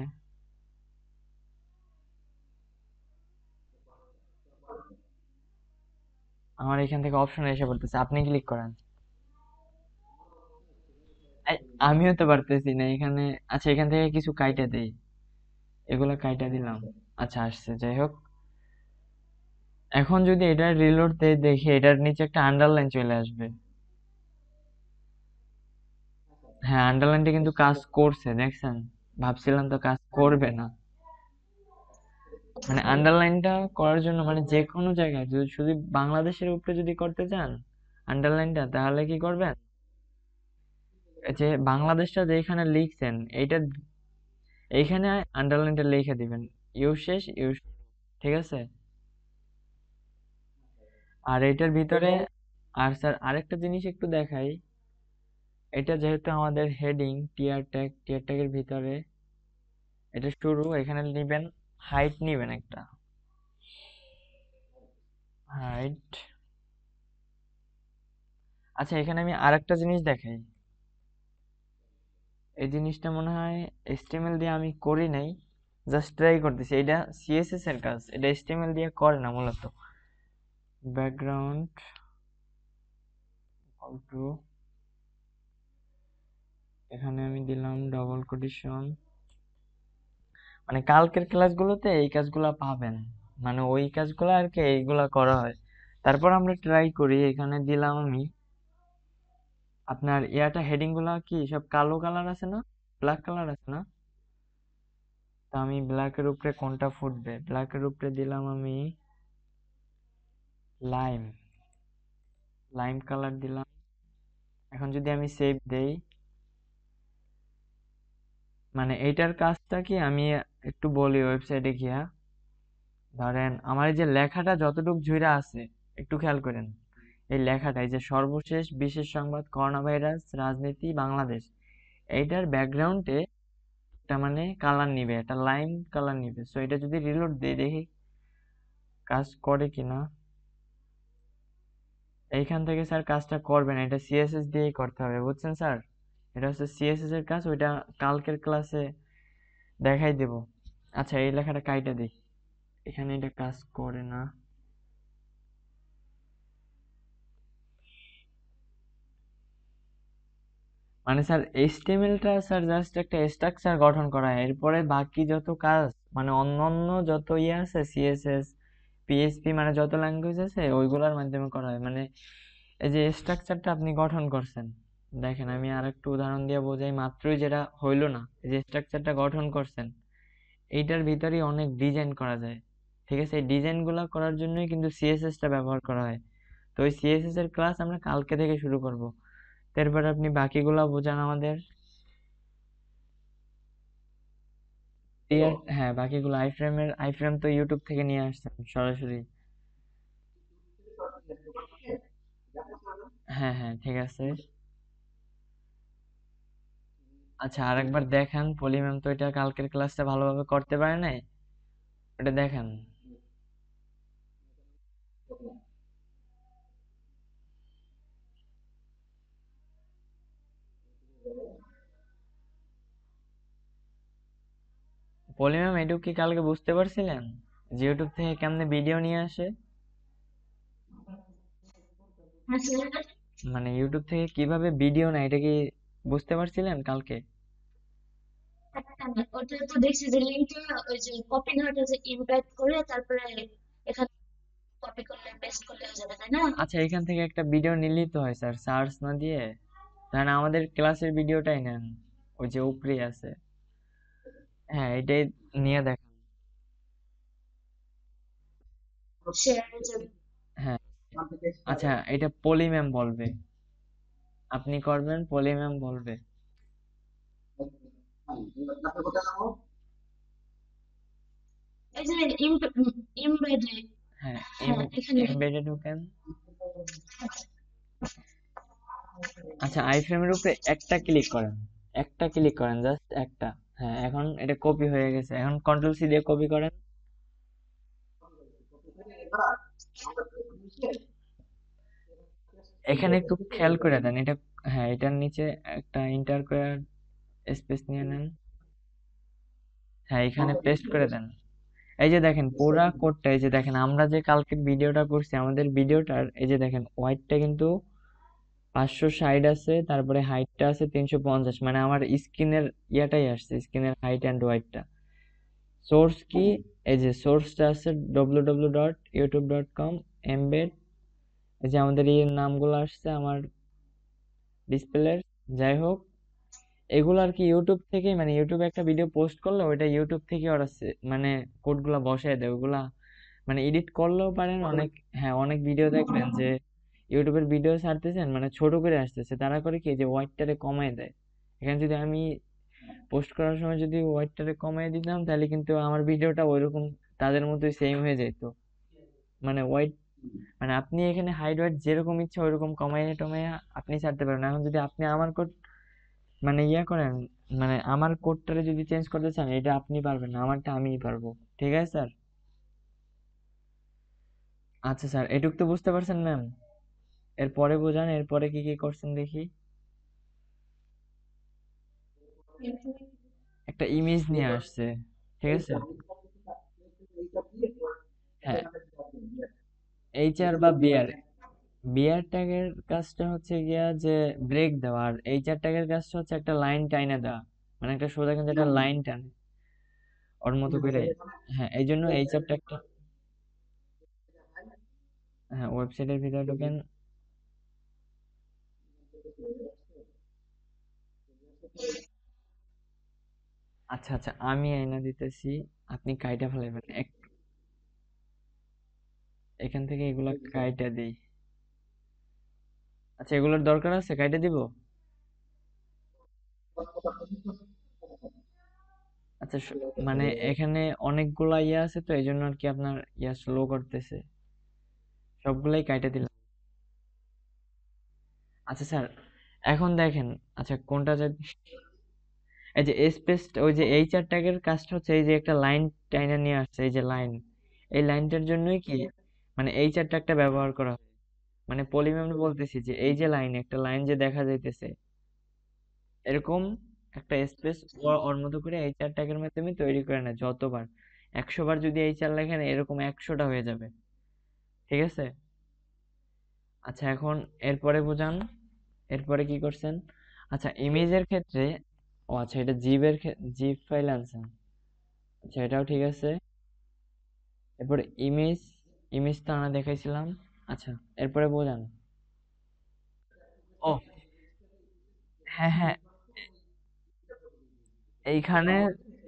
আমার এখান থেকে অপশন এসে পড়তেছে, আপনি ক্লিক করেন। এই, আমিও তো পারতেছি না এখানে। আচ্ছা এখান থেকে কিছু কাইটা দেই, এগুলা কাইটা দিলাম। আচ্ছা আসছে, যাই হোক। এখন যদি এটা রিলোড দেই দেখি এটার নিচে একটা আন্ডারলাইন চলে আসবে। হ্যাঁ আন্ডারলাইনটা কিন্তু কাজ করছে দেখছেন, ভাবছিলাম তো কাজ করবে না। মানে আন্ডারলাইনটা করার জন্য মানে যে কোনো জায়গায় যদি শুধু বাংলাদেশের উপরে যদি করতে চান আন্ডারলাইনটা, তাহলে কি করবেন, এই যে বাংলাদেশটা যেখানে লিখছেন এইটা, এইখানে আন্ডারলাইনটা লিখে দিবেন, ইউ শেষ ইউ শুরু। ঠিক আছে। আর এটার ভিতরে, আর স্যার আরেকটা জিনিস একটু দেখাই, এটা যেহেতু আমাদের হেডিং, টিয়ার ট্যাগের ভিতরে এটা শুরু, এখানে নিবেন হাইট, নিবেন একটা হাইট। আচ্ছা এখানে আমি আরেকটা জিনিস দেখাই, এই জিনিসটা মনে হয় HTML দিয়ে আমি করি নাই, জাস্ট ট্রাই করতেছি, এটা CSS এর কাজ, এটা HTML দিয়ে করে না মূলত। ব্যাকগ্রাউন্ড টু, এখানে আমি দিলাম ডবল কোটেশন। মানে কালকের ক্লাসগুলোতে এই কাজগুলা পাবেন, মানে ওই কাজগুলো আর কি এইগুলা করা হয়। তারপর আমরা ট্রাই করি, এখানে দিলাম আমি আপনার ইয়াটা, হেডিং গুলা কি সব কালো কালার আছে না, ব্ল্যাক কালার আছে না? তো আমি ব্ল্যাকের উপরে কোনটা ফুটবে, ব্ল্যাকের উপরে দিলাম আমি লাইম, লাইম কালার দিলাম। এখন যদি আমি সেভ দেই, মানে এইটার কাজটা কি আমি একটু বলি ওয়েবসাইটে গিয়া। ধরেন আমার এই যে লেখাটা যতটুকু জুড়ে আছে একটু খেয়াল করেন, এই লেখাটা এই যে সর্বশেষ বিশেষ সংবাদ করোনা ভাইরাস রাজনীতি বাংলাদেশ, এইটার ব্যাকগ্রাউন্ডে একটা মানে কালার নিবে, একটা লাইম কালার নিবে। সো এটা যদি রিলোড দেই দেখি কাজ করে কিনা। এইখান থেকে স্যার কাজটা করবেন, এটা সিএসএস দিয়েই করতে হবে, বুঝছেন স্যার? এটা হচ্ছে সিএসএস এর কাজ, ওইটা কালকের ক্লাসে দেখাই দেব। আচ্ছা এই লেখাটা কাইটা দিই, এখানে এটা কাজ করে না। মানে স্যার এইচটিএমএলটা স্যার জাস্ট একটা স্ট্রাকচার গঠন করা হয়, এরপরে বাকি যত কাজ মানে অন্যান্য যত ইয়ে আছে সিএসএস পিএইচপি মানে যত ল্যাঙ্গুয়েজ আছে ওইগুলোর মাধ্যমে করা হয়। মানে এই যে স্ট্রাকচারটা আপনি গঠন করছেন, দেখেন আমি আর একটু উদাহরণ দিয়ে বোঝাই, মাত্রই যেটা হইলো না, এই যে স্ট্রাকচারটা গঠন করছেন এইটার ভিতরেই অনেক ডিজাইন করা যায়। ঠিক আছে, এই ডিজাইন গুলা করার জন্যই কিন্তু সিএসএস টা ব্যবহার করা হয়। তো ওই সিএসএস এর ক্লাস আমরা কালকে থেকে শুরু করব। তারপর আপনি বাকিগুলা বোঝান আমাদের। হ্যাঁ বাকিগুলো আইফ্রেম তো ইউটিউব থেকে নিয়ে আসছেন সরাসরি। হ্যাঁ হ্যাঁ ঠিক আছে। আচ্ছা আরেকবার দেখান, পলি ম্যাম তো এটা কালকের ক্লাসটা ভালোভাবে করতে পারে নাই, ওটা দেখান। পলি ম্যাম এটুকু কি কালকে বুঝতে পারছিলেন যে ইউটিউব থেকে কেমনে ভিডিও নিয়ে আসে? মানে ইউটিউব থেকে কিভাবে ভিডিও নেয় এটা কি বুঝতে পারছিলেন কালকে? ওটা তো দেখছি যে লিঙ্কটা ওই যে কপি নোট যে ইমপ্যাক্ট করে তারপরে এখানে কপি করলে পেস্ট করলে হয়ে যাবে, তাই না? আচ্ছা এখান থেকে একটা ভিডিও নিলেই তো হয় স্যার, সার্চ না দিয়ে। কারণ আমাদের ক্লাসের ভিডিওটাই নেন, ওই যে উপরেই আছে। হ্যাঁ এটাই নিয়ে দেখান। শেয়ার যে হ্যাঁ আচ্ছা এটা পলি ম্যাম বলবে, আপনি করবেন পলি ম্যাম বলবে। এই যে ইমবেডে। হ্যাঁ হ্যাঁ এখানে এমবেডে ঢুকেন। আচ্ছা আইফ্রেমের উপরে একটা ক্লিক করেন, একটা ক্লিক করেন জাস্ট একটা। হ্যাঁ এখন এটা কপি হয়ে গেছে, এখন কন্ট্রোল সি দিয়ে কপি করেন। এখানে একটু খেয়াল করে দেন এটা। হ্যাঁ এটার নিচে একটা ইন্টার করে স্পেস নিয়ে নেন। হ্যাঁ এখানে পেস্ট করে দেন। এই যে দেখেন পুরা কোডটা, এই যে দেখেন আমরা যে কালকে ভিডিওটা করছি আমাদের ভিডিওটার এই যে দেখেন হোয়াইটটা কিন্তু 560 আছে, তারপরে হাইটটা আছে 350, মানে আমার স্ক্রিনের ইয়াটাই আসছে, স্ক্রিনের হাইট অ্যান্ড হোয়াইটটা। সোর্স কি, এই যে সোর্সটা আছে www.youtube.com এমবেড, এই যে আমাদের এই নামগুলো আসছে আমার ডিসপ্লের। যাই হোক এগুলো আর কি ইউটিউব থেকে, মানে ইউটিউবে একটা ভিডিও পোস্ট করলে ওইটা ইউটিউব থেকে ওরা মানে কোডগুলা বসায় দেয় ওগুলা, মানে এডিট করলেও পারেন অনেক। হ্যাঁ অনেক ভিডিও দেখবেন যে ইউটিউবের ভিডিও ছাড়তেছেন মানে ছোট করে আসতেছে, তারা করে কি যে হোয়াইটটারে কমায় দেয়। এখানে যদি আমি পোস্ট করার সময় যদি হোয়াইটটারে কমায় দিতাম তাহলে কিন্তু আমার ভিডিওটা ওইরকম তাদের মতোই সেম হয়ে যেত। মানে হোয়াইট, মানে আপনি এখানে হাইড হোয়াইট যেরকম ইচ্ছা ওইরকম কমাইয়া টমাইয়া আপনি ছাড়তে পারেন। এখন যদি আপনি আমার কোড মানে ইয়া করেন, মানে আমার কোডটারে যদি চেঞ্জ করতে চান এটা আপনি পারবেন না, আমারটা আমিই পারবো। ঠিক আছে স্যার? আচ্ছা স্যার এটুক তো বুঝতে পারছেন ম্যাম? এরপরে বোঝান, এরপরে কি কি করছেন দেখি। একটা ইমেজ নিয়ে আসছে, ঠিক আছে। হ্যাঁ এইচআর বা বিআর, বিআর ট্যাগের কাজটা হচ্ছে গিয়া যে ব্রেক দেওয়া, আর এইচআর ট্যাগের কাজটা হচ্ছে একটা লাইন টাইনা দেওয়া, মানে একটা সোজা কিন্তু একটা লাইন টানে ওর মতো করে। হ্যাঁ এই জন্য এইচআর ট্যাগটা। হ্যাঁ ওয়েবসাইটের ভিতরে ঢোকেন। আচ্ছা আচ্ছা, আমি আইনা দিতেছি, আপনি কাইটা ফেলাইবেন এখান থেকে এগুলা কাইটা দিই। আচ্ছা, এগুলোর দরকার আছে, কাইটা দিব। আচ্ছা, মানে এখানে অনেকগুলা ইয়ে আছে তো এই জন্য আর কি আপনার ইয়া স্লো করতেছে। সবগুলাই কাইটা দিলাম। আচ্ছা স্যার, এখন দেখেন, আচ্ছা কোনটা যে, এই যে স্পেস, ওই যে এইচআর ট্যাগের কাজটা হচ্ছে এই যে একটা লাইন টাইনা নিয়ে আসছে, এই যে লাইন, এই লাইনটার জন্যই কি মানে এইচআর ট্যাগটা ব্যবহার করা হয়। মানে পলিমে বলতেছি যে এই যে লাইন, একটা লাইন যে দেখা যাইতেছে এরকম একটা স্পেস ওর মতো করে এইচআর ট্যাগের মাধ্যমে তৈরি করে না। যতবার 100 বার যদি এইচআর লেখেন এরকম 100টা হয়ে যাবে। ঠিক আছে। আচ্ছা, এখন এরপরে বুঝান, এরপরে কি করছেন। আচ্ছা, ইমেজের ক্ষেত্রে, ও আচ্ছা এটা জিপ ফাইল আনছেন। আচ্ছা, এটাও ঠিক আছে। এরপরে ইমেজ, ইমেজ তো আমরা দেখাইছিলাম। আচ্ছা, এরপরে বোঝান। ও হ্যাঁ হ্যাঁ, এইখানে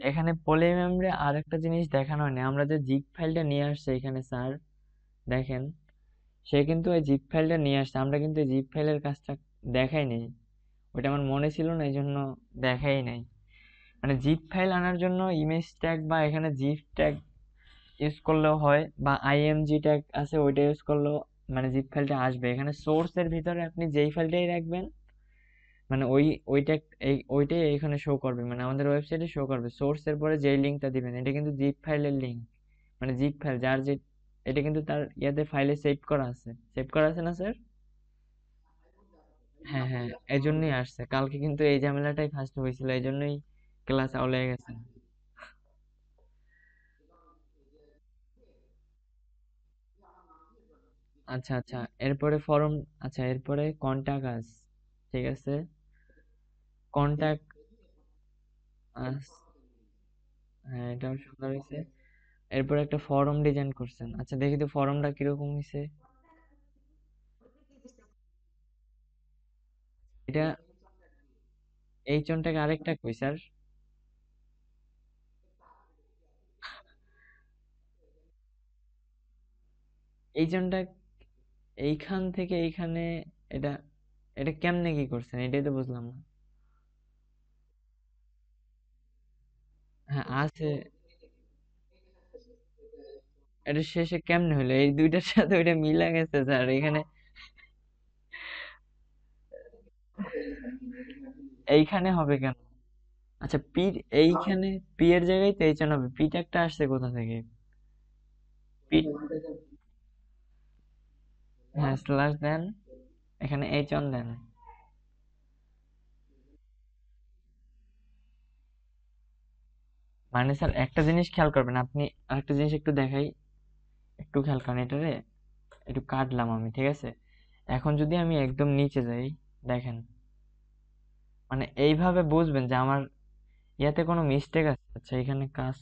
এখানে পলি মেমরি আর একটা জিনিস দেখানো হয়নি, আমরা যে জিপ ফাইলটা নিয়ে আসছে এখানে স্যার, দেখেন, সে কিন্তু এই জিপ ফাইলটা নিয়ে আসছে, আমরা কিন্তু এই জিপ ফাইলের কাজটা দেখাই নাই। ওইটা আমার মনে ছিল না, এই জন্য দেখাই নাই। মানে জিপ ফাইল আনার জন্য ইমেজ ট্যাগ বা এখানে জিপ ট্যাগ ইউজ করলেও হয়, বা আইএমজি ট্যাগ আছে ওইটা ইউজ করলেও মানে জিপ ফাইলটা আসবে। এখানে সোর্সের ভিতরে আপনি যেই ফাইলটাই রাখবেন, মানে ওইটা ওইটাই এখানে শো করবে, মানে আমাদের ওয়েবসাইটে শো করবে। সোর্সের পরে যেই লিঙ্কটা দিবেন এটা কিন্তু জিপ ফাইলের লিঙ্ক, মানে জিপ ফাইল যার যে, এটা কিন্তু তার ইয়াতে ফাইলে সেভ করা আছে না স্যার? হ্যাঁ হ্যাঁ, এই জন্যই আসছে কালকে, কিন্তু এই ঝামেলাটাই ফার্স্ট হয়েছিল, এই জন্যই ক্লাস আউলে গেছে। আচ্ছা আচ্ছা, এরপরে ফরম, আচ্ছা এরপরে কন্টাক্ট আস, ঠিক আছে, কন্টাক্ট আস, হ্যাঁ এটাও সুন্দর হয়েছে। এরপর একটা ফর্ম ডিজাইন করছেন, আচ্ছা দেখি তো ফর্মটা কিরকম হয়েছে। এটা এই চনটাকে আরেকটা কই স্যার। এই চনটা এইখান থেকে এইখানে, এটা এটা কেমনে কি করছেন এটাই তো বুঝলাম না। হ্যাঁ আছে, এটা শেষে কেমনে হলো, এই দুইটার সাথে ওইটা মিলা গেছে স্যার এখানে। এইখানে হবে কেন? আচ্ছা পি, এইখানে পি এর জায়গায় তো এইচ হবে, পি একটা আসছে কোথা থেকে? পি, হ্যাঁ স্ল্যাশ দেন, এখানে এইচ অন দেন। মানে স্যার একটা জিনিস খেয়াল করবেন আপনি, আরেকটা জিনিস একটু দেখাই, একটু খেয়াল করেন এটারে, একটু কাটলাম আমি, ঠিক আছে। এখন যদি আমি একদম নিচে যাই, দেখেন, মানে এইভাবে বুঝবেন যে আমার ইয়াতে কোনো মিস্টেক আছে। আচ্ছা এখানে কাজ,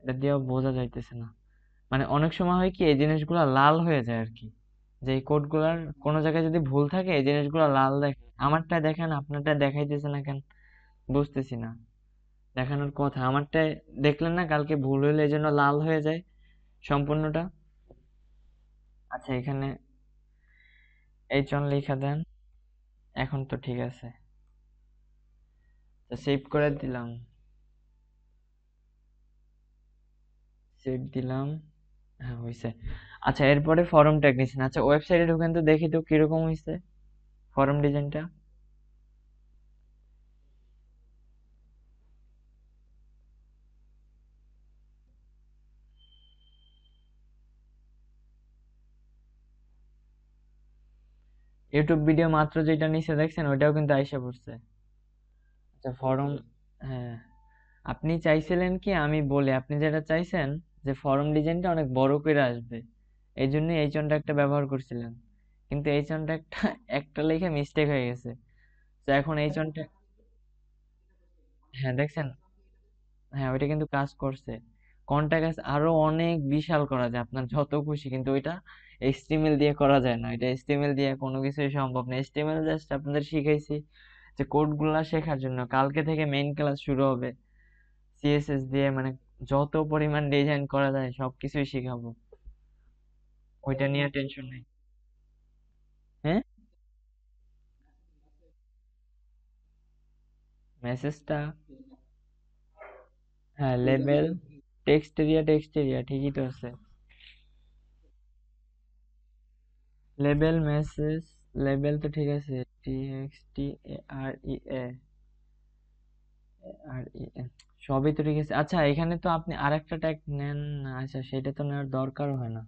এটা দিয়েও বোঝা যাইতেছে না। মানে অনেক সময় হয় কি এই জিনিসগুলো লাল হয়ে যায় আর কি, যে এই কোডগুলার কোনো জায়গায় যদি ভুল থাকে এই জিনিসগুলো লাল দেখে। আমারটা দেখেন, আপনারটা দেখাইতেছে না কেন, বুঝতেছি না। দেখানোর কথা, আমারটায় দেখলেন না কালকে ভুল হইলে এই জন্য লাল হয়ে যায় সম্পূর্ণটা। আচ্ছা এখানে এইচ অন লিখা দেন, এখন তো ঠিক আছে। সেভ করে দিলাম, সেভ দিলাম, হ্যাঁ হয়েছে। আচ্ছা এরপরে ফরম ট্যাগ নিছেন, আচ্ছা ওয়েবসাইটে ঢুকেন তো দেখি তো কিরকম হয়েছে ফরম ডিজাইনটা। ইউটিউব ভিডিও মাত্র যেটা নিচে দেখছেন ওইটাও কিন্তু আইসা পড়ছে। আচ্ছা ফরম, হ্যাঁ, আপনি চাইছিলেন কি আমি বলি, আপনি যেটা চাইছেন যে ফরম ডিজাইনটা অনেক বড় করে আসবে, এই জন্য এই একটা ব্যবহার করছিলেন, কিন্তু এই একটা একটা লেখে মিস্টেক হয়ে গেছে। তো এখন এই চনটা, হ্যাঁ দেখছেন, হ্যাঁ ওইটা কিন্তু কাজ করছে। কন্টাক্ট আরো অনেক বিশাল করা যায় আপনার যত খুশি, কিন্তু ওইটা এইচটিএমএল দিয়ে করা যায় না, এটা এইচটিএমএল দিয়ে কোনো কিছুই সম্ভব না। এইচটিএমএল জাস্ট আপনাদের শিখাইছি যে কোডগুলা শেখার জন্য কালকে থেকে মেইন ক্লাস শুরু হবে, সিএসএস দিয়ে মানে যত পরিমাণ ডিজাইন করা যায় সবকিছুই শেখাবো। ওইটা নিয়ে টেনশন নেই। হ্যাঁ, মেসেজটা, হ্যাঁ লেবেল, টেক্সট এরিয়া ঠিকই তো আছে। লেবেল, মেসেজ, লেবেল তো ঠিক আছে, টি এ আর ই এ, আর ই এ, সবই তো ঠিক আছে। আচ্ছা এখানে তো আপনি আরেকটা ট্যাগ নেন না, আচ্ছা সেটা তো নেওয়ার দরকারও হয় না।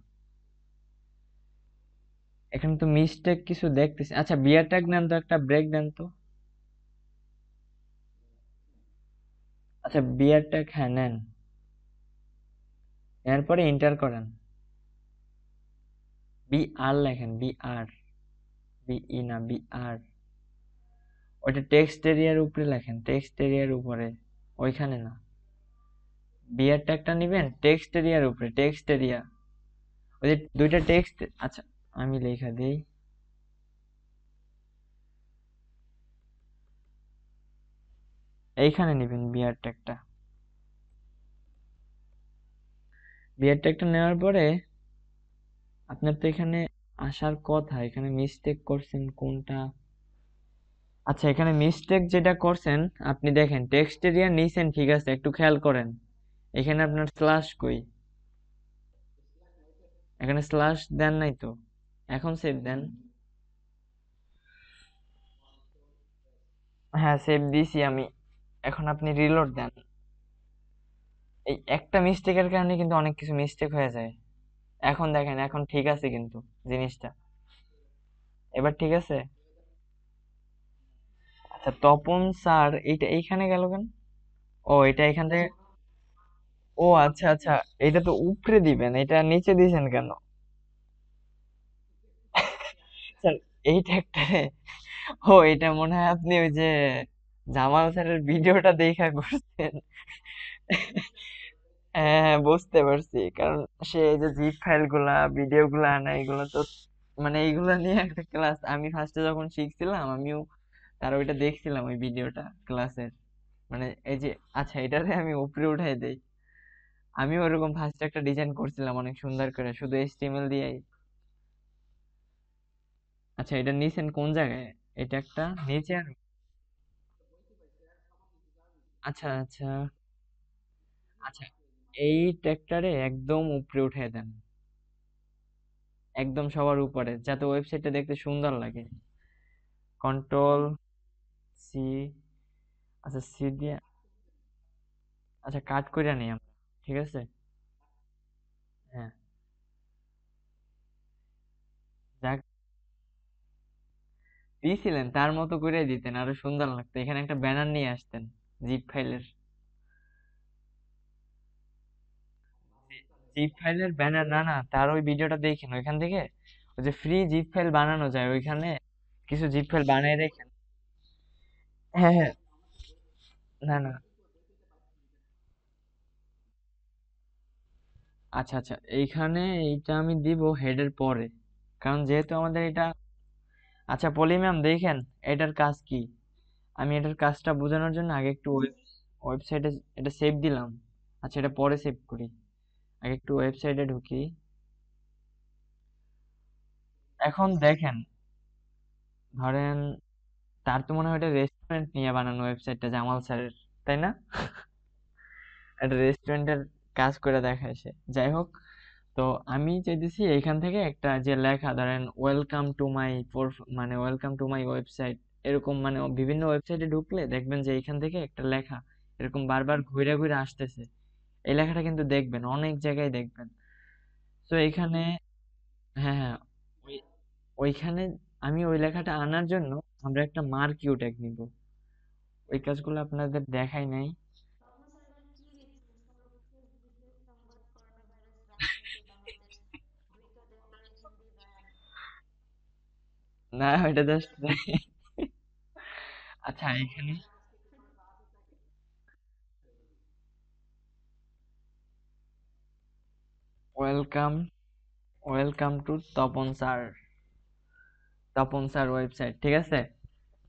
এখানে তো মিস্টেক কিছু দেখতেছি। আচ্ছা বিয়ার ট্যাগ নেন তো, একটা ব্রেক দেন তো। আচ্ছা বিয়ার ট্যাগ হ্যাঁ নেন, এরপরে এন্টার করেন, বি আর লেখেন, বি আর, বি ই না, বি আর। ওইটা টেক্সট এরিয়ার উপরে লেখেন, টেক্সট এরিয়ার উপরে, ওইখানে না। বিয়ার ট্যাগটা নিবেন টেক্সট এরিয়ার উপরে, টেক্সট এরিয়া, ওই যে দুইটা টেক্সট। আচ্ছা আমি লেখা দিই, এইখানে নিবেন বিয়ার ট্যাগটা। বিয়ার ট্যাগটা নেওয়ার পরে আপনার তো এখানে আসার কথা, এখানে মিস্টেক করছেন কোনটা। আচ্ছা এখানে মিস্টেক যেটা করছেন, আপনি দেখেন টেক্সট এরিয়া নিছেন ঠিক আছে, একটু খেয়াল করেন এখানে আপনার স্ল্যাশ কই, এখানে স্ল্যাশ দেন নাই তো, এখন সেভ দেন। হ্যাঁ সেভ দিছি আমি, এখন আপনি রিলোড দেন। এই একটা মিস্টেকের কারণে কিন্তু অনেক কিছু মিস্টেক হয়ে যায়। এখন দেখেন এখন ঠিক আছে কিন্তু জিনিসটা, এবার ঠিক আছে। আচ্ছা তপন স্যার এইটা এইখানে গেল কেন? ও এটা এখান থেকে, ও আচ্ছা আচ্ছা, এটা তো উপরে দিবেন, এটা নিচে দিয়েছেন কেন? স্যার এইটা একটা, ও এটা মনে হয় আপনি ওই যে জামাল স্যারের ভিডিওটা দেখা করছেন। হ্যাঁ হ্যাঁ বুঝতে পারছি, কারণ সে এই যে জিপ ফাইল গুলা ভিডিও গুলা আনা এগুলো তো, মানে এইগুলা নিয়ে একটা ক্লাস আমি ফার্স্টে যখন শিখছিলাম আমিও তার ওইটা দেখছিলাম ওই ভিডিওটা ক্লাসের, মানে এই যে, আচ্ছা এটারে আমি উপরে উঠাই দেই। আমি ওরকম ফার্স্টে একটা ডিজাইন করছিলাম অনেক সুন্দর করে শুধু এইচটিএমএল দিয়েই। আচ্ছা এটা নিছেন কোন জায়গায়, এটা একটা নিচে আচ্ছা আচ্ছা আচ্ছা, এই ট্র্যাক্টরে একদম উপরে উঠাই দেন, একদম সবার উপরে, যাতে ওয়েবসাইটটা দেখতে সুন্দর লাগে। কন্ট্রোল সি, আচ্ছা সি দিয়ে, আচ্ছা কাট করে নিই আমরা, ঠিক আছে। হ্যাঁ যাক, দিয়েছিলেন তার মতো করে দিতেন আরো সুন্দর লাগতো, এখানে একটা ব্যানার নিয়ে আসতেন জিপ ফাইলের, জিপ ফাইলের ব্যানার, না না তার ওই ভিডিওটা দেখেন ওইখান থেকে, ওই যে ফ্রি জিপ ফাইল বানানো যায় ওইখানে, কিছু জিপ ফাইল বানিয়ে রেখেন। হ্যাঁ হ্যাঁ, না না, আচ্ছা আচ্ছা এইখানে এইটা আমি দিব হেডের পরে, কারণ যেহেতু আমাদের এটা, আচ্ছা পলি ম্যাম দেখেন এটার কাজ কি, আমি এটার কাজটা বোঝানোর জন্য আগে একটু ওয়েবসাইটে এটা সেভ দিলাম। আচ্ছা এটা পরে সেভ করি, আগে একটু ওয়েবসাইটে ঢুকি। এখন দেখেন, ধরেন তার তো মনে হয় এটা রেস্টুরেন্ট নিয়ে বানানো ওয়েবসাইটটা জামাল স্যারের, তাই না? একটা রেস্টুরেন্টের কাজ করে দেখায় সে, যাই হোক। তো আমি চাইতেছি এইখান থেকে একটা যে লেখা ধরেন ওয়েলকাম টু মাই, মানে ওয়েলকাম টু মাই ওয়েবসাইট, এরকম মানে বিভিন্ন ওয়েবসাইটে ঢুকলে দেখবেন যে এইখান থেকে একটা লেখা এরকম বারবার ঘুরে ঘুরে আসতেছে, এই লেখাটা কিন্তু দেখবেন অনেক জায়গায় দেখবেন। তো এখানে, হ্যাঁ হ্যাঁ, ওই ওইখানে আমি ওই লেখাটা আনার জন্য আমরা একটা মার্ক ইউ ট্যাগ নিব, ওই কাজগুলো আপনাদের দেখাই নাই। না ওইটা জাস্ট, আচ্ছা এখানে welcome, welcome to Tapan sir, Tapan sir website, ঠিক আছে।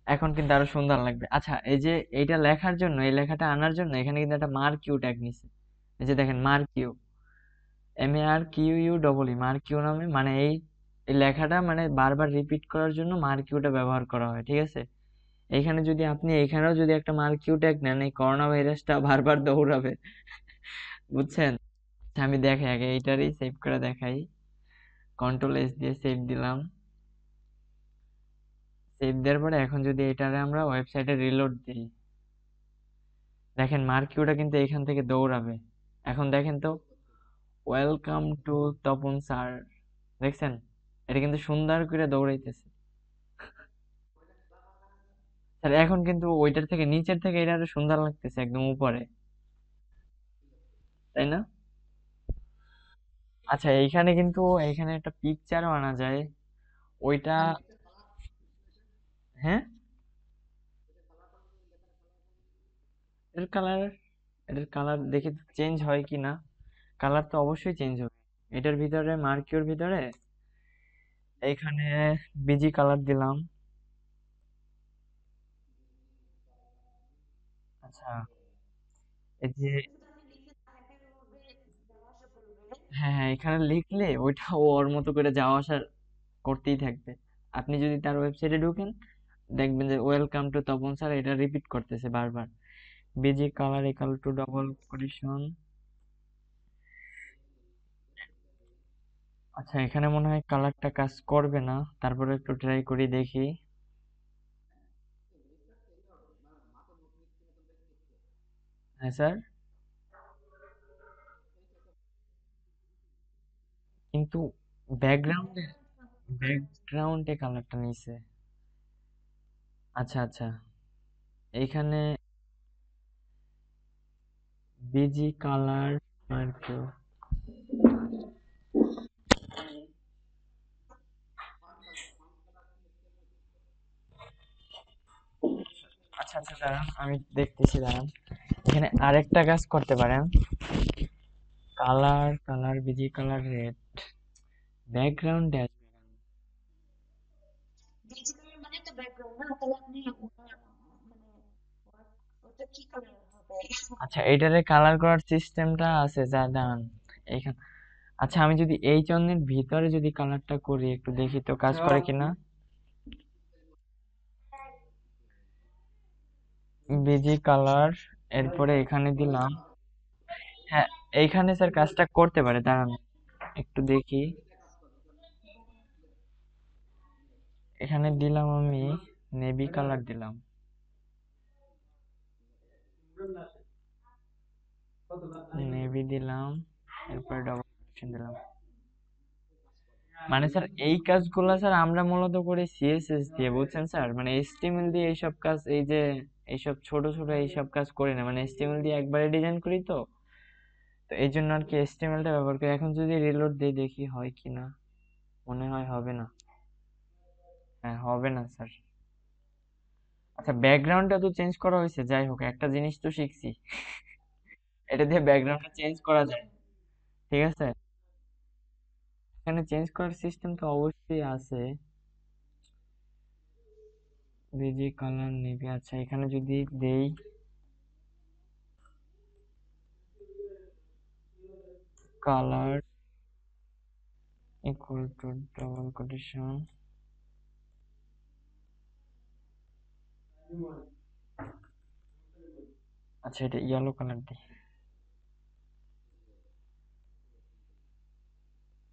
এখন কিন্তু আরো সুন্দর লাগবে। আচ্ছা, এই যে এইটা লেখার জন্য, এই লেখাটা আনার জন্য এখানে কিন্তু একটা মার্ক ইউ ট্যাগ নিছে। এই যে দেখেন, marque U, MARQUE, marque U নামে, মানে এই লেখাটা মানে বারবার রিপিট করার জন্য মার্ক ইউটা ব্যবহার করা হয়, ঠিক আছে? এইখানে যদি আপনি এখানেও যদি একটা মার্ক ইউ ট্যাগ নেন, এই করোনা ভাইরাসটা বারবার দৌড়াবে, বুঝছেন? আচ্ছা, আমি দেখাই আগে এইটারই সেভ করে দেখাই। কন্ট্রোল S দিয়ে সেভ দিলাম। সেভ দেওয়ার পরে এখন যদি এটারে আমরা ওয়েবসাইটে রিলোড দিই, দেখেন মার্ক ইউটা কিন্তু এখান থেকে দৌড়াবে। এখন দেখেন তো, ওয়েলকাম টু তপন স্যার, দেখছেন? এটা কিন্তু সুন্দর করে দৌড়াইতেছে। স্যার এখন কিন্তু ওইটার থেকে, নিচের থেকে এটা আরো সুন্দর লাগতেছে একদম উপরে, তাই না? আচ্ছা, এইখানে কিন্তু, এইখানে একটা পিকচারও আনা যায়। ওইটা, হ্যাঁ, এটার কালার, এটার কালার দেখি চেঞ্জ হয় কি না। কালার তো অবশ্যই চেঞ্জ হবে। এটার ভিতরে, মার্কিউর ভিতরে এইখানে বিজি কালার দিলাম। আচ্ছা, এই যে, হ্যাঁ হ্যাঁ, এখানে লিখলে ওইটা ও ওর মতো করে যাওয়া আসা করতেই থাকবে। আপনি যদি তার ওয়েবসাইটে ঢুকেন, দেখবেন যে ওয়েলকাম টু তপন স্যার এটা রিপিট করতেছে বারবার। Busy colour equal to double quotation. আচ্ছা, এখানে মনে হয় কালারটা কাজ করবে না, তারপরে একটু ট্রাই করি দেখি। হ্যাঁ স্যার, কিন্তু ব্যাকগ্রাউন্ডে, ব্যাকগ্রাউন্ডে কালারটা নিছে। আচ্ছা আচ্ছা, এইখানে বিজি কালার আর কি। আচ্ছা আচ্ছা, দাঁড়ান আমি দেখতেছি, দাঁড়ান। এখানে আরেকটা কাজ করতে পারেন। Colour, colour busy colour red, ব্যাকগ্রাউন্ডে আসবে। ডিজিটাল মানে তো ব্যাকগ্রাউন্ড না, তাহলে আপনি মানে ওটা কি কালার হবে? আচ্ছা, এইটারে কালার করার সিস্টেমটা আছে, যা দাঁড়ান এইখানে। আচ্ছা, আমি যদি এই চন্নের ভিতরে যদি কালারটা করি, একটু দেখি তো কাজ করে কিনা। বিজি কালার, এরপরে এখানে দিলাম। হ্যাঁ, এইখানে স্যার কাজটা করতে পারে, দাঁড়ান একটু দেখি। এখানে দিলাম আমি নেভি কালার দিলাম, নেভি দিলাম, এরপরে ডবল দিলাম। মানে স্যার এই কাজগুলো স্যার আমরা মূলত করি CSS দিয়ে, বুঝছেন স্যার? মানে HTML দিয়ে এইসব কাজ, এই যে এইসব ছোট ছোট এইসব কাজ করি না, মানে HTML দিয়ে একবারে ডিজাইন করি তো। তো এই জন্য আর কি HTML টা ব্যবহার করি। এখন যদি রিলোড দিই দেখি হয় কিনা, মনে হয় হবে না। হ্যাঁ, হবে না স্যার। আচ্ছা, ব্যাকগ্রাউন্ডটা তো চেঞ্জ করা হয়েছে, যাই হোক একটা জিনিস তো শিখছি, এটা দিয়ে ব্যাকগ্রাউন্ডটা চেঞ্জ করা যায়, ঠিক আছে? এখানে চেঞ্জ করার সিস্টেম তো অবশ্যই আছে। বিজি কালার নেভি, আচ্ছা এখানে যদি দেই colour equal to double quotation, আচ্ছা এটা ইয়েলো কালার দিই।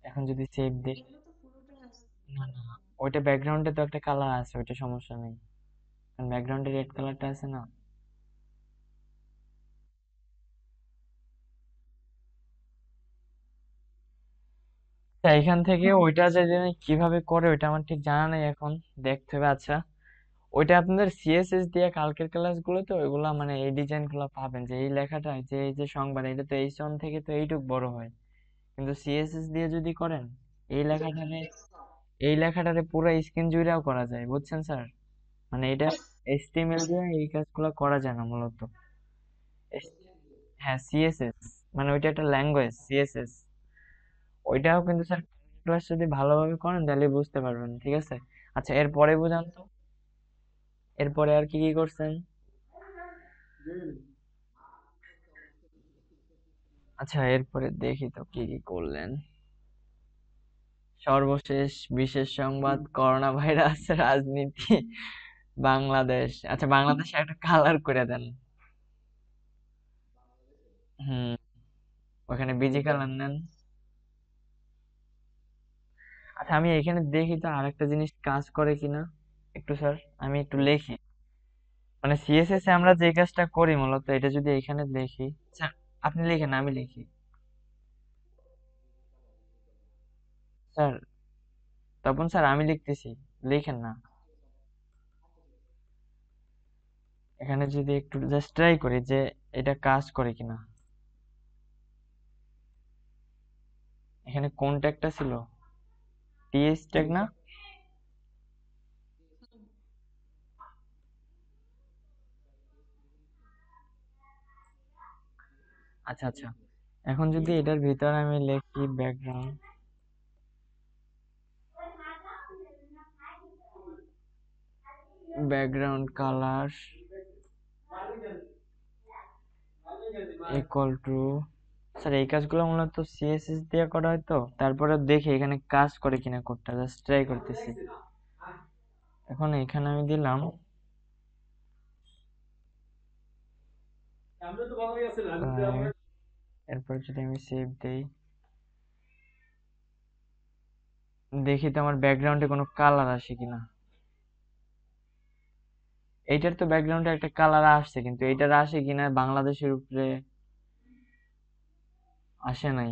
এখন যদি সেভ দিই, এগুলো তো পুরোটা আছে। না না, ওইটা ব্যাকগ্রাউন্ডে তো একটা কালার আছে, ওইটা সমস্যা নেই, কারণ ব্যাকগ্রাউন্ডে রেড কালারটা আছে না। তা এখান থেকে ওইটা যে যে কিভাবে করে ওইটা আমার ঠিক জানা নেই এখন, দেখতে হবে। আচ্ছা, ওইটা আপনাদের CSS দিয়ে কালকের ক্লাসগুলোতে ওইগুলা মানে এই ডিজাইন গুলো পাবেন, যে এই লেখাটা, যে এই যে সংবাদ, এটা তো H1 থেকে তো এইটুক বড় হয়, কিন্তু CSS দিয়ে যদি করেন এই লেখাটারে, এই লেখাটারে পুরো স্ক্রিন জুড়েও করা যায়, বুঝছেন স্যার? মানে এটা HTML দিয়ে এই কাজগুলো করা যায় না মূলত। এস- হ্যাঁ, CSS মানে ওইটা একটা ল্যাঙ্গুয়েজ, CSS। ওইটাও কিন্তু স্যার ক্লাস যদি ভালোভাবে করেন তাহলে বুঝতে পারবেন, ঠিক আছে? আচ্ছা, এরপরে বুঝান তো। এরপরে আর কি কি করছেন? আচ্ছা, এরপরে দেখি তো কি কি করলেন। সর্বশেষ বিশেষ সংবাদ, করোনা ভাইরাস, রাজনীতি, বাংলাদেশ। আচ্ছা, বাংলাদেশে একটা কালার করে দেন। হুম, ওখানে বিজি কালার নেন। আচ্ছা, আমি এখানে দেখি তো আরেকটা জিনিস কাজ করে কিনা। একটু স্যার, আমি একটু লিখি। মানে সিএসএস এ আমরা যে কাজটা করি মূলত এটা যদি এখানে লিখি। আচ্ছা, আপনি লিখেন, আমি লিখি। স্যার, তপন স্যার, আমি লিখতেছি, লিখেন না। এখানে যদি একটু জাস্ট ট্রাই করি যে এটা কাজ করে কিনা। এখানে কোন ট্যাগটা ছিল? টিএস ট্যাগ না? আচ্ছা আচ্ছা, এখন যদি এটার ভিতরে আমি লিখি background, background colour equal to, sir এই কাজগুলো মূলত সিএসএস দিয়ে করা হয় তো, তারপরে দেখি এখানে কাজ করে কিনা কোডটা, জাস্ট ট্রাই করতেছি। এখন এখানে আমি দিলাম, এরপর যদি আমি সেভ দেই, দেখি তো আমার ব্যাকগ্রাউন্ডে কোনো কালার আসে কিনা। এইটার তো ব্যাকগ্রাউন্ডে একটা কালার আসছে, কিন্তু এইটার আসে কিনা বাংলাদেশের উপরে আসে নাই।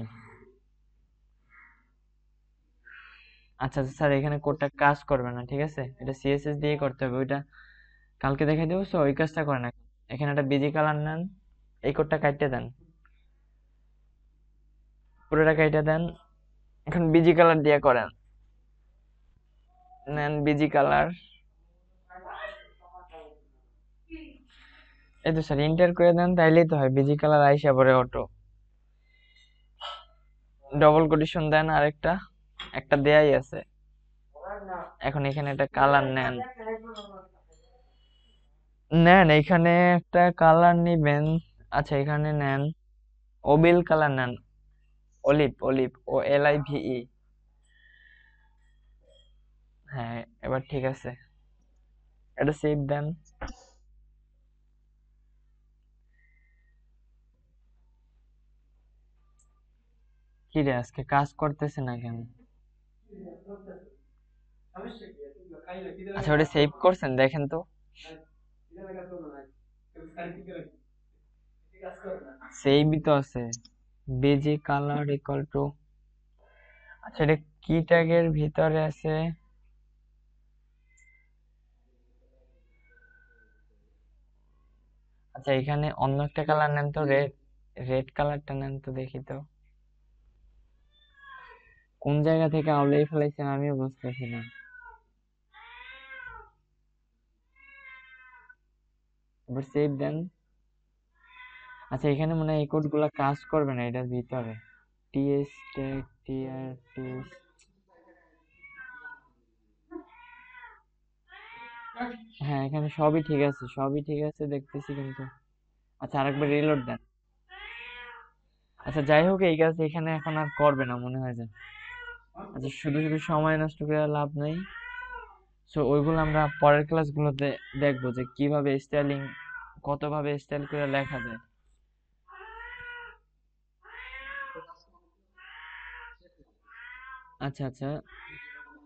আচ্ছা আচ্ছা, স্যার এখানে কোডটা কাজ করবে না, ঠিক আছে, এটা সিএসএস দিয়ে করতে হবে, ওইটা কালকে দেখাই দেবো। সো ওই কাজটা করেন এখন। এখানে একটা বিজি কালার নেন, এই কোডটা কাটতে দেন, পুরোটা কাইটে দেন। এখন বিজি কালার দিয়ে করেন, নেন বিজি কালার। এই তো স্যার, ইন্টার করে দেন, তাইলেই তো হয়, বিজি কালার আইসা পরে অটো। ডবল কোটেশন দেন আরেকটা, একটা দেয়াই আছে। এখন এখানে একটা কালার নেন, নেন এখানে একটা কালার নিবেন। আচ্ছা, এখানে নেন অবিল কালার নেন, olive, olive, O L I V E. হ্যাঁ, এবার ঠিক আছে, এটা সেভ দেন। কি রে, আজকে কাজ করতেছে না কেন? আচ্ছা, ওটা সেভ করছেন দেখেন তো। সেভই তো আছে, বিজি কালার ইকুয়াল টু। আচ্ছা, এটা কি ট্যাগের ভিতরে আছে? আচ্ছা, এখানে অন্য একটা কালার নেন তো, রেড, রেড কালারটা নেন তো দেখি তো। কোন জায়গা থেকে আউলাই ফেলাইছেন আমিও বুঝতেছি না। এবার সেভ দেন। আচ্ছা, এখানে মনে হয় এই কোড গুলা কাজ করবে না এটার ভিতরে। TS tag, TR, TS. হ্যাঁ, এখানে সবই ঠিক আছে, সবই ঠিক আছে দেখতেছি কিন্তু। আচ্ছা, আরেকবার রিলোড দেন। আচ্ছা, যাই হোক, এই কাজ এখানে এখন আর করবে না মনে হয় যে। আচ্ছা, শুধু শুধু সময় নষ্ট করে লাভ নাই। সো ওইগুলো আমরা পরের ক্লাসগুলোতে দেখবো যে কিভাবে স্টাইলিং, কতভাবে স্টাইল করে লেখা যায়। আচ্ছা আচ্ছা,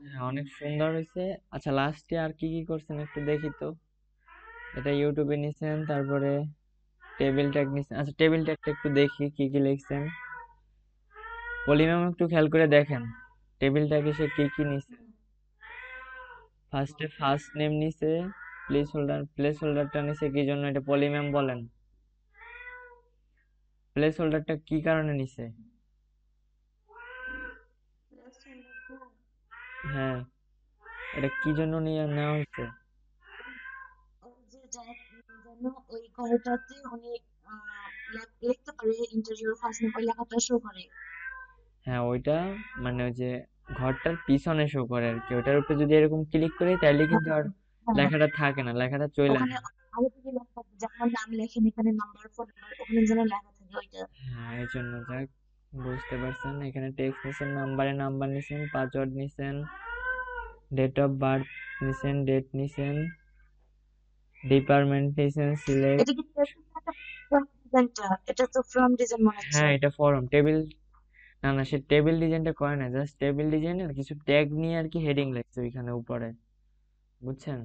হ্যাঁ, অনেক সুন্দর হয়েছে। আচ্ছা, লাস্টে আর কি কি করছেন একটু দেখি তো। এটা ইউটিউবে নিছেন, তারপরে টেবিল ট্যাগ নিছেন। আচ্ছা, টেবিল ট্যাগটা একটু দেখি কি কি লিখছেন। পলিমাম একটু খেয়াল করে দেখেন, টেবিল ট্যাগে সে কি কি নিছে। ফার্স্টে ফার্স্ট নেম নিছে, প্লেস হোল্ডার, প্লেস হোল্ডারটা নিছে কি জন্য, এটা পলিম্যাম বলেন। প্লেস হোল্ডারটা কি কারণে নিছে? হ্যাঁ, এটা কি জন্য নিয়ে নেওয়া হয়েছে? ওই যে যেন ওই ঘরটাতে উনি লিখতে পারে ইন্টারভিউর ফার্স্ট নেম, ওই লেখাটা শো করে। হ্যাঁ, ওইটা মানে ওই যে ঘরটার পিছনে শো করে আর কি, ওটার উপরে যদি এরকম ক্লিক করি তাইলে কিন্তু আর হ্যাঁ, লেখাটা থাকে না, লেখাটা চলে ওখানে যায়। আগে থেকে লেখা থাকে যে আপনার নাম লেখেন এখানে, নাম্বার, ফোন নাম্বার ওখানে যেন লেখা থাকে ওইটা। হ্যাঁ, এই জন্য যাক, বুঝতে পারছেন। এখানে টেক্সট নিছেন, নাম্বারে নাম্বার নিছেন, পাসওয়ার্ড নিছেন, ডেট অফ বার্থ নিছেন, ডেট নিছেন, ডিপার্টমেন্ট নিছেন, সিলেক্ট। এটা কি ফ্রম ডিজাইনটা? এটা তো ফ্রম ডিজাইন মনে হচ্ছে। হ্যাঁ, এটা ফরম টেবিল। না না, সে টেবিল ডিজাইনটা করে না, জাস্ট টেবিল ডিজাইনের কিছু ট্যাগ নিয়ে আর কি হেডিং লাগছে ওইখানে উপরে, বুঝছেন?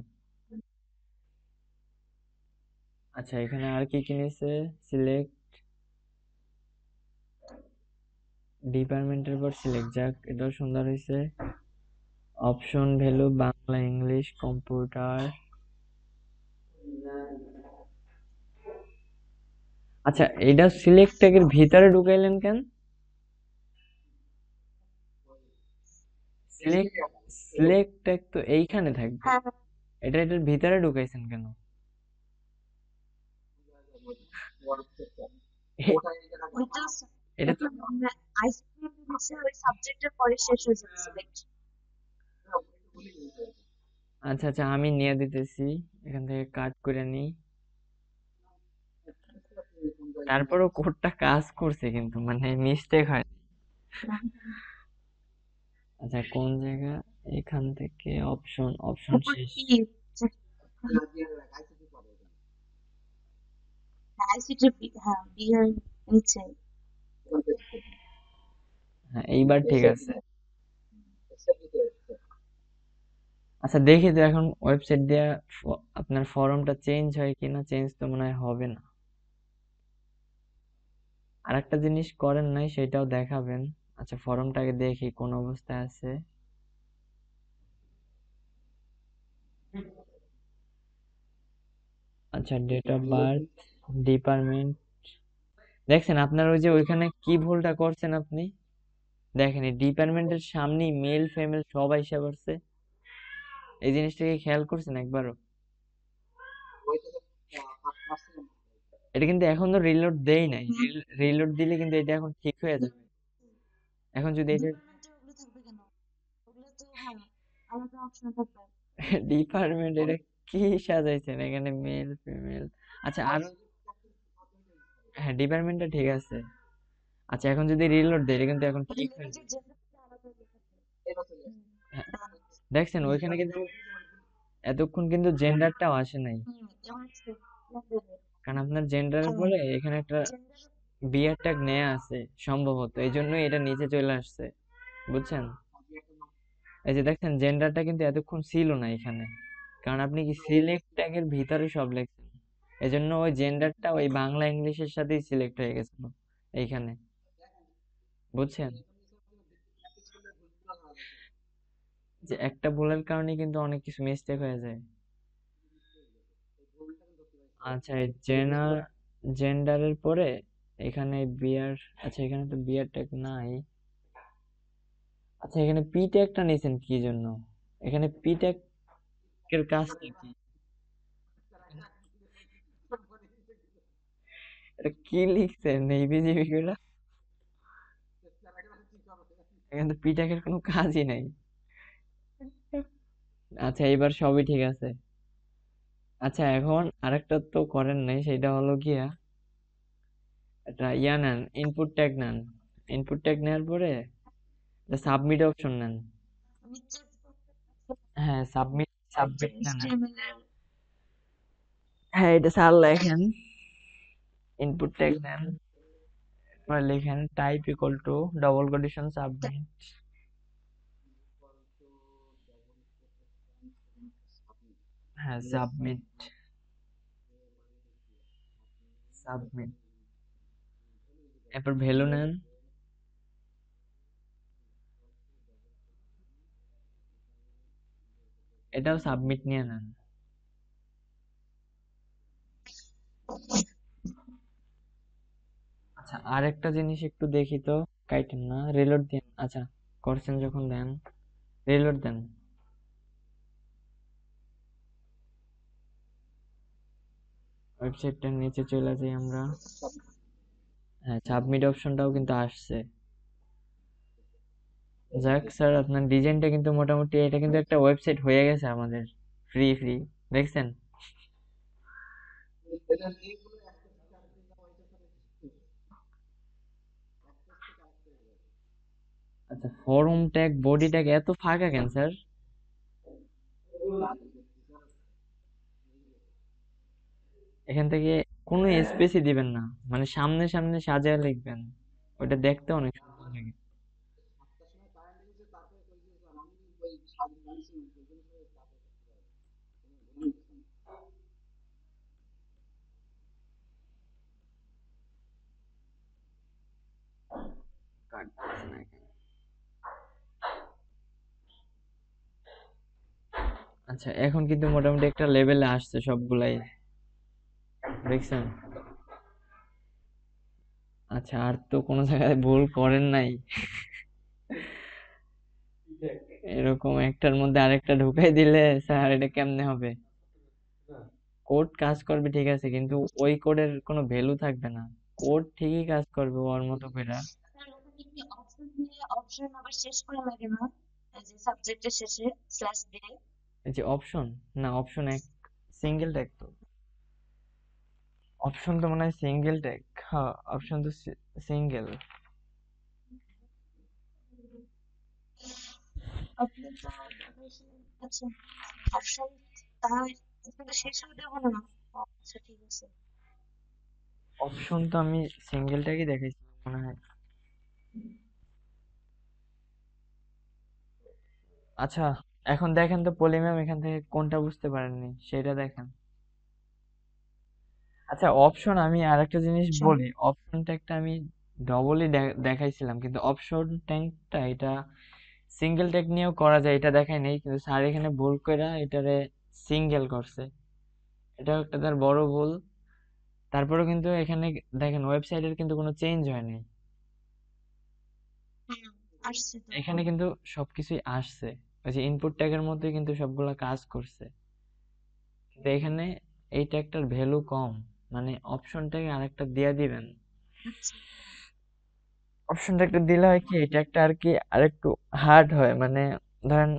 আচ্ছা, এখানে আর কি কি নিছে? সিলেক্ট ডিপার্টমেন্টের পর সিলেক্ট, যাক এটাও সুন্দর হয়েছে। Option value Bangla, English, computer. আচ্ছা, এটা সিলেক্ট ট্যাগের ভিতরে ঢুকাইলেন কেন? সিলেক্ট সিলেক্ট ট্যাগ তো এইখানে থাকবে, হ্যাঁ, হ্যাঁ, এটার ভিতরে ঢুকাইছেন কেন? এ- ওইটা এটা তো, আইসিটি হচ্ছে ওই সাবজেক্টের পরে শেষ হয়ে যাবে সিলেক্ট। আচ্ছা আচ্ছা, আমি নিয়ে দিতেছি, এখান থেকে কাট করে নিই। তারপরও কোডটা কাজ করছে, কিন্তু মানে মিস্টেক হয়। আচ্ছা, কোন জায়গা? এখান থেকে অপশন, অপশন উপর শেষ। কি আইসিটি, হ্যাঁ বিয়ের নিচে। হ্যাঁ, এইবার ঠিক আছে। আচ্ছা, দেখি তো এখন ওয়েবসাইট দিয়ে আপনার ফর্মটা চেঞ্জ হয় কিনা। চেঞ্জ তো মনে হয় হবে না। আর একটা জিনিস করেন নাই, সেটাও দেখাবেন। আচ্ছা, ফর্মটাকে দেখি কোন অবস্থায় আছে। আচ্ছা, ডেট অফ বার্থ, ডিপার্টমেন্ট। দেখছেন আপনার ওই যে ওইখানে কি ভুলটা করছেন আপনি? দেখেন, এই ডিপার্টমেন্টের সামনে মেল ফিমেল সবাই হিসাব করছে। এই জিনিসটাকে খেয়াল করছেন একবারও? এটা কিন্তু এখনো রিলোড দেই নাই। রিলোড দিলে কিন্তু এটা এখন ঠিক হয়ে যাবে। এখন যদি এটা ডিপার্টমেন্টে ওগুলো থাকবে কেন? ওগুলো তো হ্যাঁ আলাদা অপশন থাকবে। ডিপার্টমেন্ট, এটা কি সাজাইছেন এখানে, মেল ফিমেল। আচ্ছা, আর হ্যাঁ, ডিপার্টমেন্টটা ঠিক আছে। আচ্ছা, এখন যদি রিলোড দেই, এটা কিন্তু এখন ওটা ঠিক হয়ে লেভেল যে যাবে। জেনারেল আলাদা লেখা থাকে। হুম, হ্যাঁ, done। দেখছেন ওইখানে কিন্তু এতক্ষণ কিন্তু জেন্ডারটাও আসে নাই, এমন আছে লেভেলে। কারণ আপনার জেন্ডারের হ্যাঁ, পরে এখানে একটা জেন্ডার। বিয়ার ট্যাগ নেয়া আছে সম্ভবত, এই জন্যই এটা নিচে চলে আসছে, বুঝছেন? এই যে দেখছেন, জেন্ডারটা কিন্তু এতক্ষণ ছিল না এখানে, কারণ আপনি কি সিলেক্ট ট্যাগের ভিতরে সব লিখছেন। এই জন্য ওই জেন্ডারটা ওই বাংলা ইংলিশের সাথেই সিলেক্ট হয়ে গেছিল এইখানে, বুঝছেন? যে একটা ভুলের কারণে কিন্তু অনেক কিছু মিস্টেক হয়ে যায়। আচ্ছা, জেন্ডারের পরে এখানে বিয়ার। আচ্ছা, এখানে তো বিয়ার ট্যাগ নাই। আচ্ছা, এখানে পি ট্যাগটা নিয়েছেন কি জন্য? এখানে পি ট্যাগের কাজটা কি? এটা কি লিখছেন এই বিজিবি গুলা? এখানে তো পি ট্যাগের কোনো কাজই নাই। আচ্ছা, এবার সবই ঠিক আছে। আচ্ছা, এখন আরেকটা তো করেন নাই, সেটা হলো গিয়া একটা ইয়া নেন, ইনপুট ট্যাগ নেন। ইনপুট ট্যাগ নেওয়ার পরে সাবমিট অপশন নেন। নিচে হ্যাঁ, সাবমিট, যে সাবমিটটা নেন। HTML এর হ্যাঁ, এটা স্যার লেখেন, ইনপুট ট্যাগ নেন, এবার লেখেন type equal two double quotation submit. হ্যাঁ, সাবমিট, সাবমিট। এরপর ভ্যালু নেন, এটাও সাবমিট নিয়ে নেন। আচ্ছা, আর একটা জিনিস একটু দেখি তো, কাইটেন না, রিলোড দিন। আচ্ছা, করছেন যখন দেন, রিলোড দেন। ওয়েবসাইটটার নিচে চলে যাই আমরা। হ্যাঁ, সাবমিট অপশনটাও কিন্তু আসছে। যাক স্যার, আপনার ডিজাইনটা কিন্তু মোটামুটি, এটা কিন্তু একটা ওয়েবসাইট হয়ে গেছে আমাদের। ফ্রি ফ্রি, দেখছেন? আচ্ছা, ফরম ট্যাগ বডি ট্যাগ এত ফাঁকা কেন স্যার? এখান থেকে কোনো স্পেসই দিবেন না, মানে সামনে সামনে সাজায় লিখবেন, ওটা দেখতে অনেক সুন্দর লাগে। কাটতেছে না কেন? আচ্ছা, এখন কিন্তু মোটামুটি একটা লেভেলে আসছে সবগুলাই, দেখছেন? আচ্ছা, আর তো কোনো জায়গায় ভুল করেন নাই? এরকম একটার মধ্যে আরেকটা ঢুকাই দিলে স্যার এটা কেমনে হবে? কোড কাজ করবে ঠিক আছে, কিন্তু ওই কোডের কোনো ভ্যালু থাকবে না। কোড ঠিকই কাজ করবে ওর মতো করে। স্যার ওখানে কি অপশন দিয়ে অপশন আবার শেষ করা লাগে না, এই যে সাবজেক্টের শেষে স্ল্যাশ দিয়ে? এই যে অপশন, না অপশন এক সিঙ্গেল ট্যাগ তো। অপশন তো মনে হয় সিঙ্গেল ট্যাগ। হ্যাঁ, অপশন তো সিঙ্গেল। আপনি তো দেখাইছিলেন। আচ্ছা, অপশন তাহলে কিন্তু শেষেও দেবো না? আচ্ছা ঠিক আছে। অপশন তো আমি সিঙ্গেল ট্যাগই দেখাইছি মনে হয়। আচ্ছা, এখন দেখেন তো পলি ম্যাম, এখান থেকে কোনটা বুঝতে পারেননি সেটা দেখেন। আচ্ছা, অপশন আমি আরেকটা জিনিস আচ্ছা। বলি, অপশন ট্যাগটা আমি ডবলই দেখাইছিলাম, কিন্তু অপশন ট্যাগটা এটা সিঙ্গেল ট্যাগ নিয়েও করা যায়, এটা দেখাই নেই, কিন্তু স্যার এখানে ভুল কইরা এটারে সিঙ্গেল করছে। এটা একটা তার বড় ভুল। তারপরেও কিন্তু এখানে দেখেন ওয়েবসাইটের কিন্তু কোনো চেঞ্জ হয় নাই। হুম, আসছে তো। এখানে কিন্তু সবকিছুই আসছে, ওই যে ইনপুট ট্যাগের মধ্যে কিন্তু সবগুলা কাজ করছে, কিন্তু এখানে এই ট্যাগটার ভ্যালু কম, মানে অপশন ট্যাগে আরেকটা দিয়ে দিবেন। আচ্ছা। অপশন ট্যাগটা দিলে হয় কি, এই ট্যাগটা আর কি আরেকটু হার্ড হয়, মানে ধরেন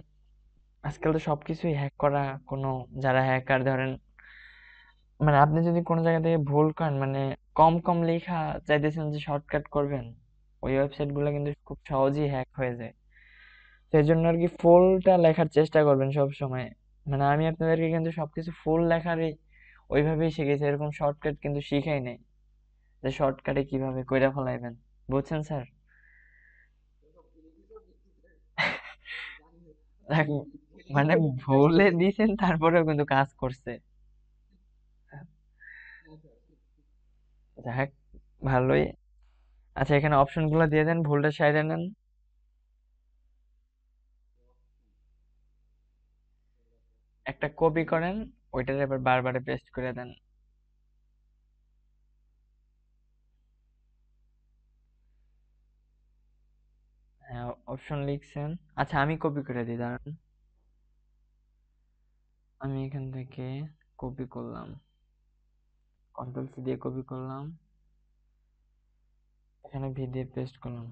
আজকাল তো সবকিছুই হ্যাক করা, কোনো যারা হ্যাকার ধরেন, মানে আপনি যদি কোনো জায়গা থেকে ভুল করেন, মানে কম কম লেখা চাইতেছেন যে শর্টকাট করবেন, ওই ওয়েবসাইট গুলো কিন্তু খুব সহজেই হ্যাক হয়ে যায়। সেই জন্য আর কি ফুলটা লেখার চেষ্টা করবেন সব সময়। মানে আমি আপনাদেরকে কিন্তু সবকিছু ফুল লেখারই ওইভাবেই শিখেছি, এরকম শর্টকাট কিন্তু শিখাই নাই, যে শর্টকাটে কিভাবে কইরা ফেলাইবেন। বুঝছেন স্যার? দেখো, মানে ভুলে দিছেন তারপরেও কিন্তু কাজ করছে। যাক, ভালোই। আচ্ছা, এখানে অপশন গুলো দিয়ে দেন, ভুলটা সাইডে নেন। একটা কপি করেন, ওইটার এবার বারবারে পেস্ট করে দেন। হ্যাঁ, অপশন লিখছেন। আচ্ছা, আমি কপি করে দিই, দাঁড়ান। আমি এখান থেকে কপি করলাম, কন্ট্রোল সি দিয়ে কপি করলাম, এখানে ভি দিয়ে পেস্ট করলাম।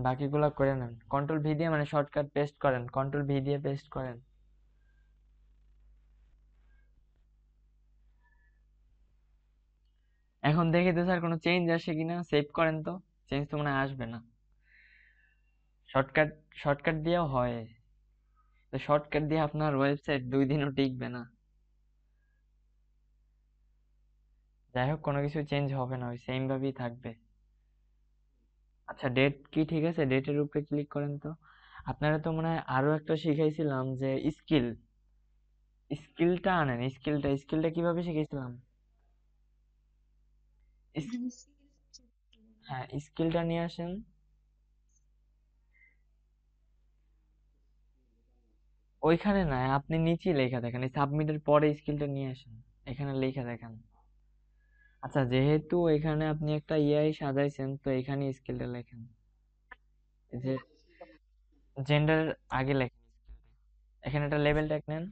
বাকিগুলা করে নেন কন্ট্রোল ভি দিয়ে, মানে শর্টকাট পেস্ট করেন, কন্ট্রোল ভি দিয়ে পেস্ট করেন। এখন দেখি তো স্যার কোনো চেঞ্জ আসে কিনা, সেভ করেন তো। চেঞ্জ তো মনে হয় আসবে না। শর্টকাট, শর্টকাট দিয়েও হয়, তো শর্টকাট দিয়ে আপনার ওয়েবসাইট 2 দিনও টিকবে না। যাই হোক, কোনো কিছু চেঞ্জ হবে না, ওই সেম ভাবেই থাকবে। আচ্ছা, ডেট কি ঠিক আছে? ডেটের উপরে ক্লিক করেন তো। আপনারা তো মনে হয় আরো একটা শিখাইছিলাম যে স্কিল, স্কিলটা আনেন, স্কিলটা, স্কিলটা কিভাবে শিখাইছিলাম? ইস- হ্যাঁ, স্কিলটা নিয়ে আসেন। ওইখানে না, আপনি নিচেই লেখা দেখেন, এই সাবমিটের পরে স্কিলটা নিয়ে আসেন, এখানে লেখা দেখেন। আচ্ছা, যেহেতু এখানে আপনি একটা ইআই সাজাইছেন, তো এখানে স্কিলটা লেখেন, এই যে জেন্ডার আগে লেখেন। এখানে একটা লেভেল ট্যাগ নেন।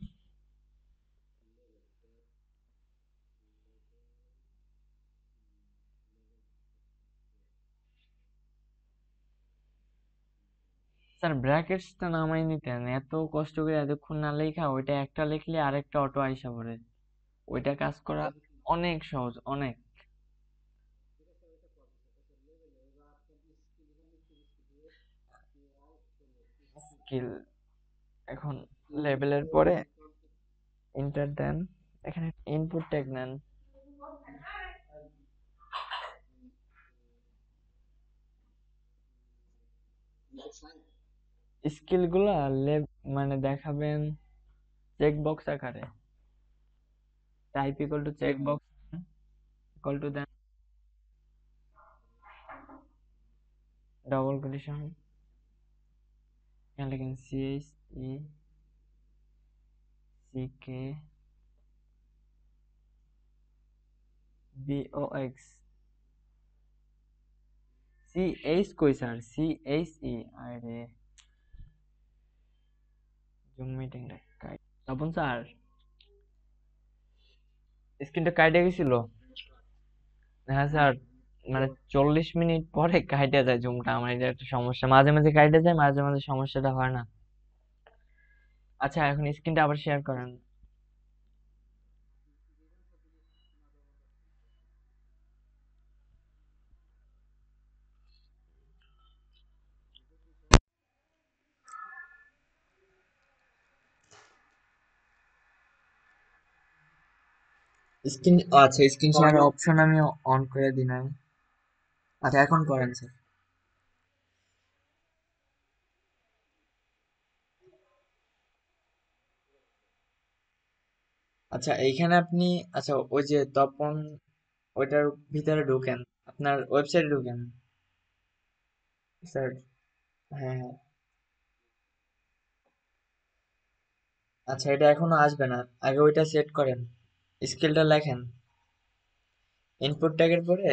স্যার ব্র্যাকেটসটা নামাই নিতেন, এত কষ্ট করে এতক্ষণ না লেখা, ওইটা একটা লিখলে আরেকটা অটো আইসা পড়ে, ওইটা কাজ করা অনেক সহজ, অনেক। স্কিল, এখন লেভেলের পরে ইন্টার দেন, এখানে ইনপুট ট্যাগ নেন। স্কিল গুলা মানে দেখাবেন চেক বক্স আকারে। Type equal to check box equal to then double quotation, এখানে লিখেন C H E C K B O X, C H কই স্যার, সিএইচ ই, আরে জুম মিটিং রে তপন স্যার, স্ক্রিনটা কাইটে গেছিল। হ্যাঁ স্যার, মানে 40 মিনিট পরে কাইটে যায় জুমটা, আমার এটা একটা সমস্যা, মাঝে মাঝে কাইটে যায়, মাঝে মাঝে সমস্যাটা হয় না। আচ্ছা এখন স্ক্রিনটা আবার শেয়ার করেন। স্ক্রিন, আচ্ছা স্ক্রিন শেয়ার অপশন আমি অন করে দিই নাই। আচ্ছা এখন করেন স্যার। আচ্ছা এইখানে আপনি, আচ্ছা ওই যে তপন, ওইটার ভিতরে ঢুকেন, আপনার ওয়েবসাইটে ঢুকেন স্যার। হ্যাঁ হ্যাঁ। আচ্ছা এটা এখনো আসবে না, আগে ওইটা সেট করেন, স্কেলটা লেখেন ইনপুট ট্যাগের পরে।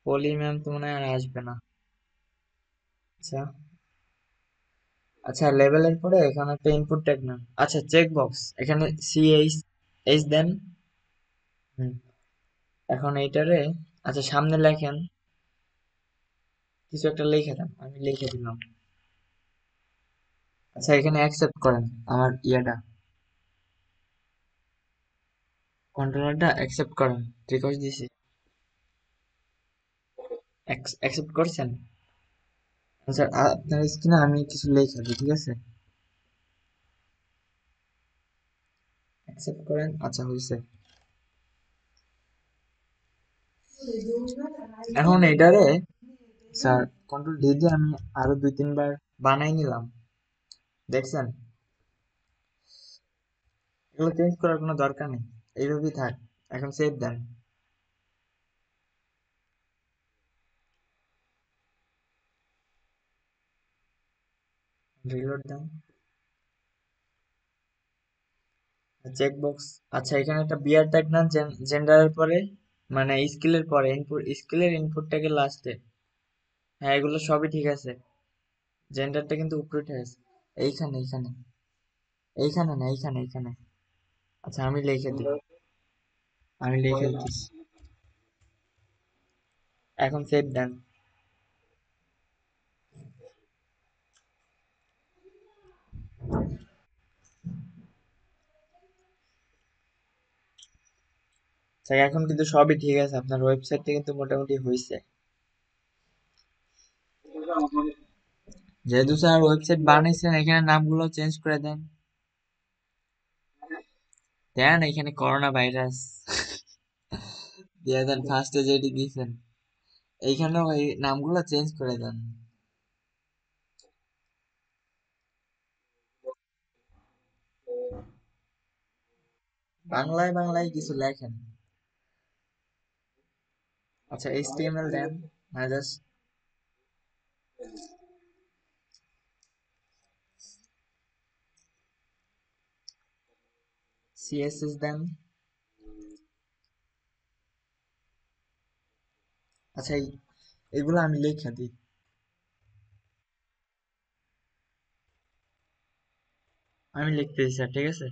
পলি ম্যাম তো মনে হয় আর আসবে না। আচ্ছা, আচ্ছা লেভেলের পরে এখানে একটা ইনপুট ট্যাগ নেন, আচ্ছা চেক বক্স এখানে সিএইচ এইচ দেন। হুম, এখন এইটারে, আচ্ছা সামনে লেখেন কিছু একটা, লিখে দেন, আমি লিখে দিলাম। আচ্ছা এখানে অ্যাকসেপ্ট করেন আমার ইয়েটা, কন্ট্রোলারটা অ্যাকসেপ্ট করেন, রিকোয়েস্ট দিছি, অ্যাকসেপ্ট করছেন। আচ্ছা আপনার স্ক্রিনে আমি কিছু লিখে দিই, ঠিক আছে, অ্যাকসেপ্ট করেন, আচ্ছা হয়েছে। এখন এটারে স্যার কন্ট্রোল ডি দিয়ে আমি আরো 2-3 বার বানাই নিলাম, দেখছেন, এগুলো চেঞ্জ করার কোনো দরকার নেই, এইভাবেই থাক। এখন সেভ দেন, রিলোড দেন, চেক বক্স। আচ্ছা এখানে একটা বিয়ার ট্যাগ নেন, জেন্ডারের পরে, মানে স্কিলের পরে, ইনপুট স্কিলের ইনপুট ট্যাগের লাস্টে। হ্যাঁ এগুলো সবই ঠিক আছে, জেন্ডারটা কিন্তু উপরে উঠে আছে, এইখানে এইখানে, এইখানে না এইখানে এইখানে। আচ্ছা আমি লিখে দিই, আমি লিখে দিচ্ছি, এখন সেভ দেন। আচ্ছা এখন কিন্তু সবই ঠিক আছে, আপনার ওয়েবসাইটটা কিন্তু মোটামুটি হয়েছে। যেহেতু স্যার ওয়েবসাইট বানাইছেন, এখানে নামগুলো চেঞ্জ করে দেন। দেন এখানে করোনা ভাইরাস দিয়ে দেন, ফার্স্টে যেটি দিয়েছেন এইখানেও এই নামগুলো চেঞ্জ করে দেন। বাংলায় বাংলায় কিছু লেখেন। আচ্ছা এইচটিএমএল দেন, না জাস্ট সিএসএস দেন। আচ্ছা এগুলো আমি লিখে দিই, আমি লিখতেছি স্যার, ঠিক আছে।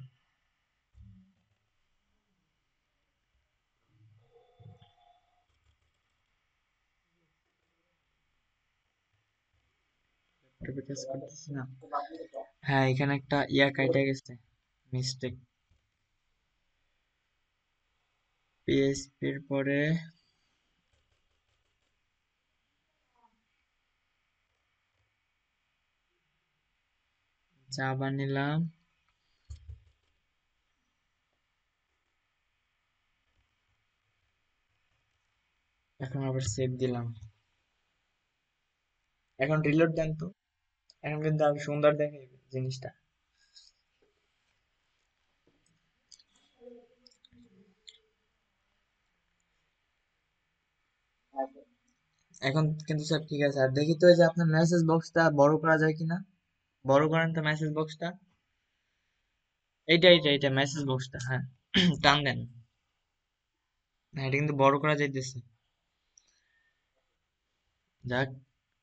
টপে কাজ করতেছি না। হ্যাঁ, এখানে একটা ইয়া কাইটা গেছে, মিস্টেক। পিএসপির পরে জাভা নিলাম, এখন আবার সেভ দিলাম। এখন রিলোড দেন তো, এখন কিন্তু আরো সুন্দর দেখে জিনিসটা। এখন কিন্তু সব ঠিক আছে। আর দেখি তো এই যে আপনার মেসেজ বক্সটা বড় করা যায় কিনা। বড় করেন তো মেসেজ বক্সটা। এইটা মেসেজ বক্সটা, হ্যাঁ। টান দেন। হ্যাঁ, এটা কিন্তু বড় করা যাইতেছে। যাক,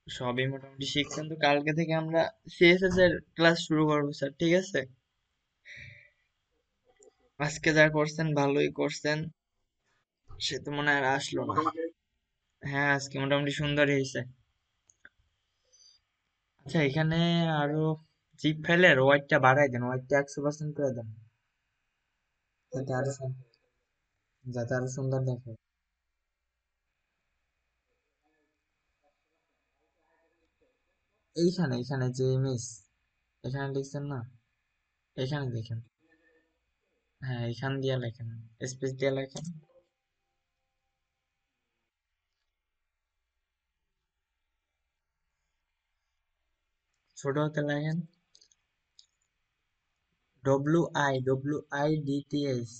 সবই মোটামুটি শিখছেন তো, কালকে থেকে আমরা সিএসএস এর ক্লাস শুরু করবো স্যার, ঠিক আছে? আজকে যা করছেন ভালোই করছেন, সে তো মনে হয় আর আসলো না। হ্যাঁ, আজকে মোটামুটি সুন্দর হয়েছে। আচ্ছা, এখানে আরো জিপ ফাইলের ওয়াইডটা বাড়াই দেন, ওয়াইডটা 100% করে দেন, যাতে আরো যাতে আরো সুন্দর দেখে। এইখানে যে মিস, এখানে লিখছেন না, এখানে দেখেন। হ্যাঁ, এখান দিয়ে লেখেন, স্পেস দিয়ে লেখেন। ছোট হাতে লেখেন, WIDTS।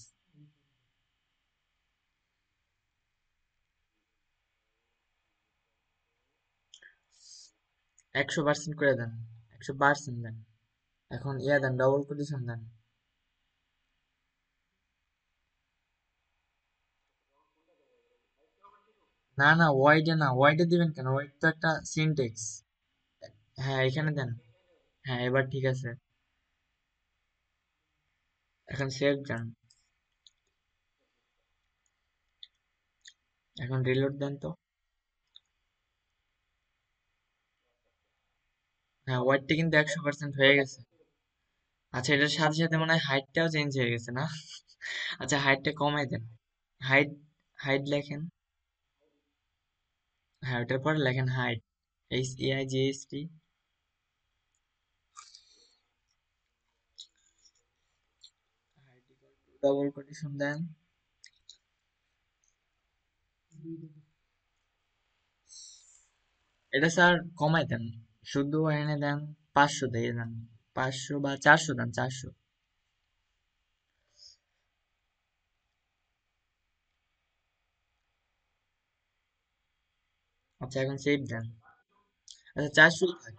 100% করে দেন, 100% দেন। এখন ইয়া দেন, ডবল কোটেশন দেন। না না, ওয়াইডে না, ওয়াইডে দিবেন কেন? ওয়াইড তো একটা সিনটেক্স। হ্যাঁ, এখানে দেন। হ্যাঁ, এবার ঠিক আছে। এখন সেভ দেন। এখন রিলোড দেন তো। হ্যাঁ, ওয়াইডটা কিন্তু 100% হয়ে গেছে। আচ্ছা, এটার সাথে সাথে মনে হয় হাইটটাও চেঞ্জ হয়ে গেছে না? আচ্ছা, হাইটটা কমাই দেন। হাইট, হাইট লেখেন। হ্যাঁ, ওটার পর লেখেন হাইট, HEIGHT। ডবল কোটেশন দেন। এটা স্যার কমাই দেন, শুধু এনে দেন 500 দিয়ে দেন, 500 বা 400 দেন, 400। আচ্ছা, এখন সেভ দেন। আচ্ছা, 400 থাক,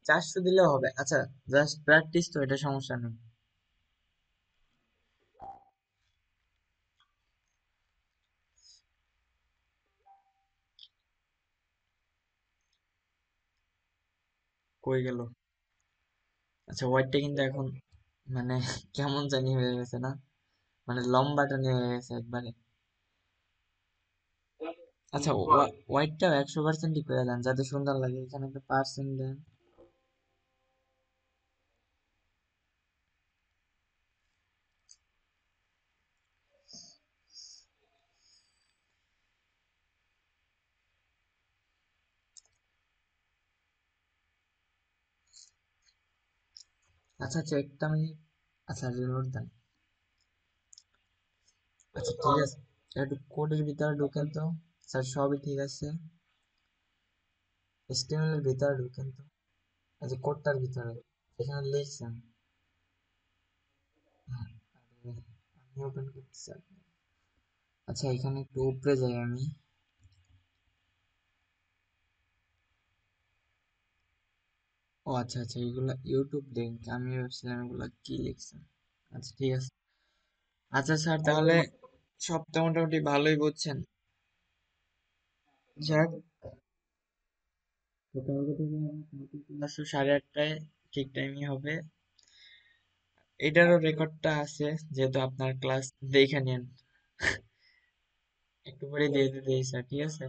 400 দিলেও হবে। আচ্ছা, জাস্ট প্র্যাকটিস তো, এটা সমস্যা নেই। কই গেল? আচ্ছা, হোয়াইটটা কিন্তু এখন মানে কেমন জানি হয়ে গেছে না, মানে লম্বাটা নিয়ে হয়ে গেছে একবারে। আচ্ছা, হোয়াইটটাও 100%ই করে দেন, যাতে সুন্দর লাগে। এখানে একটা পার্সেন্ট দেন। আচ্ছা আচ্ছা, একটা মিনিট। আচ্ছা, রিলোড দেন। আচ্ছা, ঠিক আছে, একটু কোডের ভিতরে ঢোকেন তো। স্যার, সবই ঠিক আছে, HTML এর ভিতরে ঢোকেন তো। আচ্ছা, কোডটার ভিতরে এখানে লিখছেন। হ্যাঁ, আরে, আমি ওপেন করতেছি আচ্ছা, এখানে একটু উপরে যাই আমি। ও আচ্ছা আচ্ছা, এগুলা ইউটিউব লিঙ্ক, আমি ভাবছিলাম এগুলা কি লিখছেন। আচ্ছা, ঠিক আছে। আচ্ছা স্যার, তাহলে সব তো মোটামুটি ভালোই বুঝছেন। যাক, তো কালকে থেকে আমার ক্লাস 8:30টায় ঠিক টাইমই হবে। এটারও রেকর্ডটা আছে, যেহেতু আপনার ক্লাস, দেখে নেন। একটু পরে দিয়ে দিতে স্যার, ঠিক আছে?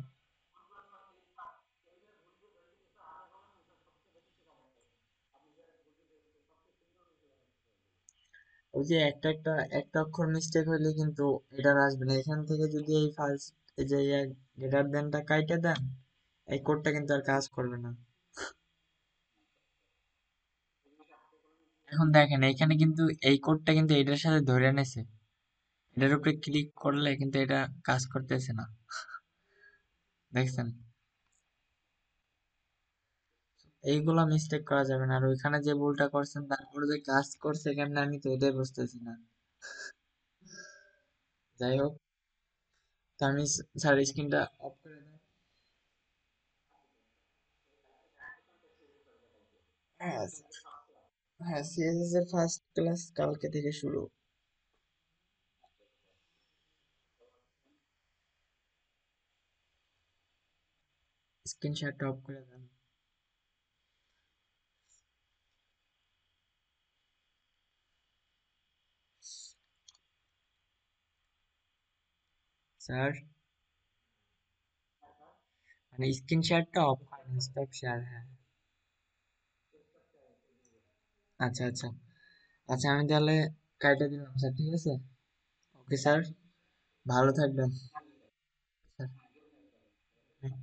ওই যে একটা অক্ষর মিস্টেক হইলে কিন্তু এটার আসবে না। এখান থেকে যদি এই ফার্স্ট যে গ্রেটার দেনটা কাইটা দেন, এই কোডটা কিন্তু আর কাজ করবে না। এখন দেখেন এইখানে কিন্তু এই কোডটা কিন্তু এটার সাথে ধরে নেছে, এটার উপরে ক্লিক করলে কিন্তু এটা কাজ করতেছে না, দেখছেন? এইগুলা মিস্টেক করা যাবে না। আর ওইখানে যে ভুলটা করছেন তারপরে যে কাজ করছে কেমনে আমি তো এটাই বুঝতেছি না। যাই হোক, তো আমি স্যার স্ক্রিনটা অফ করে দেন। হ্যাঁ, হ্যাঁ, সিএসএস এর ফার্স্ট ক্লাস কালকে থেকে শুরু। স্ক্রিনশটটা অফ করে দেন। স্যার, মানে স্ক্রিনশটটা অফ হয়নি, স্টপ শেয়ার, হ্যাঁ। আচ্ছা, আচ্ছা। আচ্ছা, আমি তাহলে কাইটা দিলাম স্যার, ঠিক আছে? ওকে স্যার, ভালো থাকবেন। স্যার, হ্যাঁ।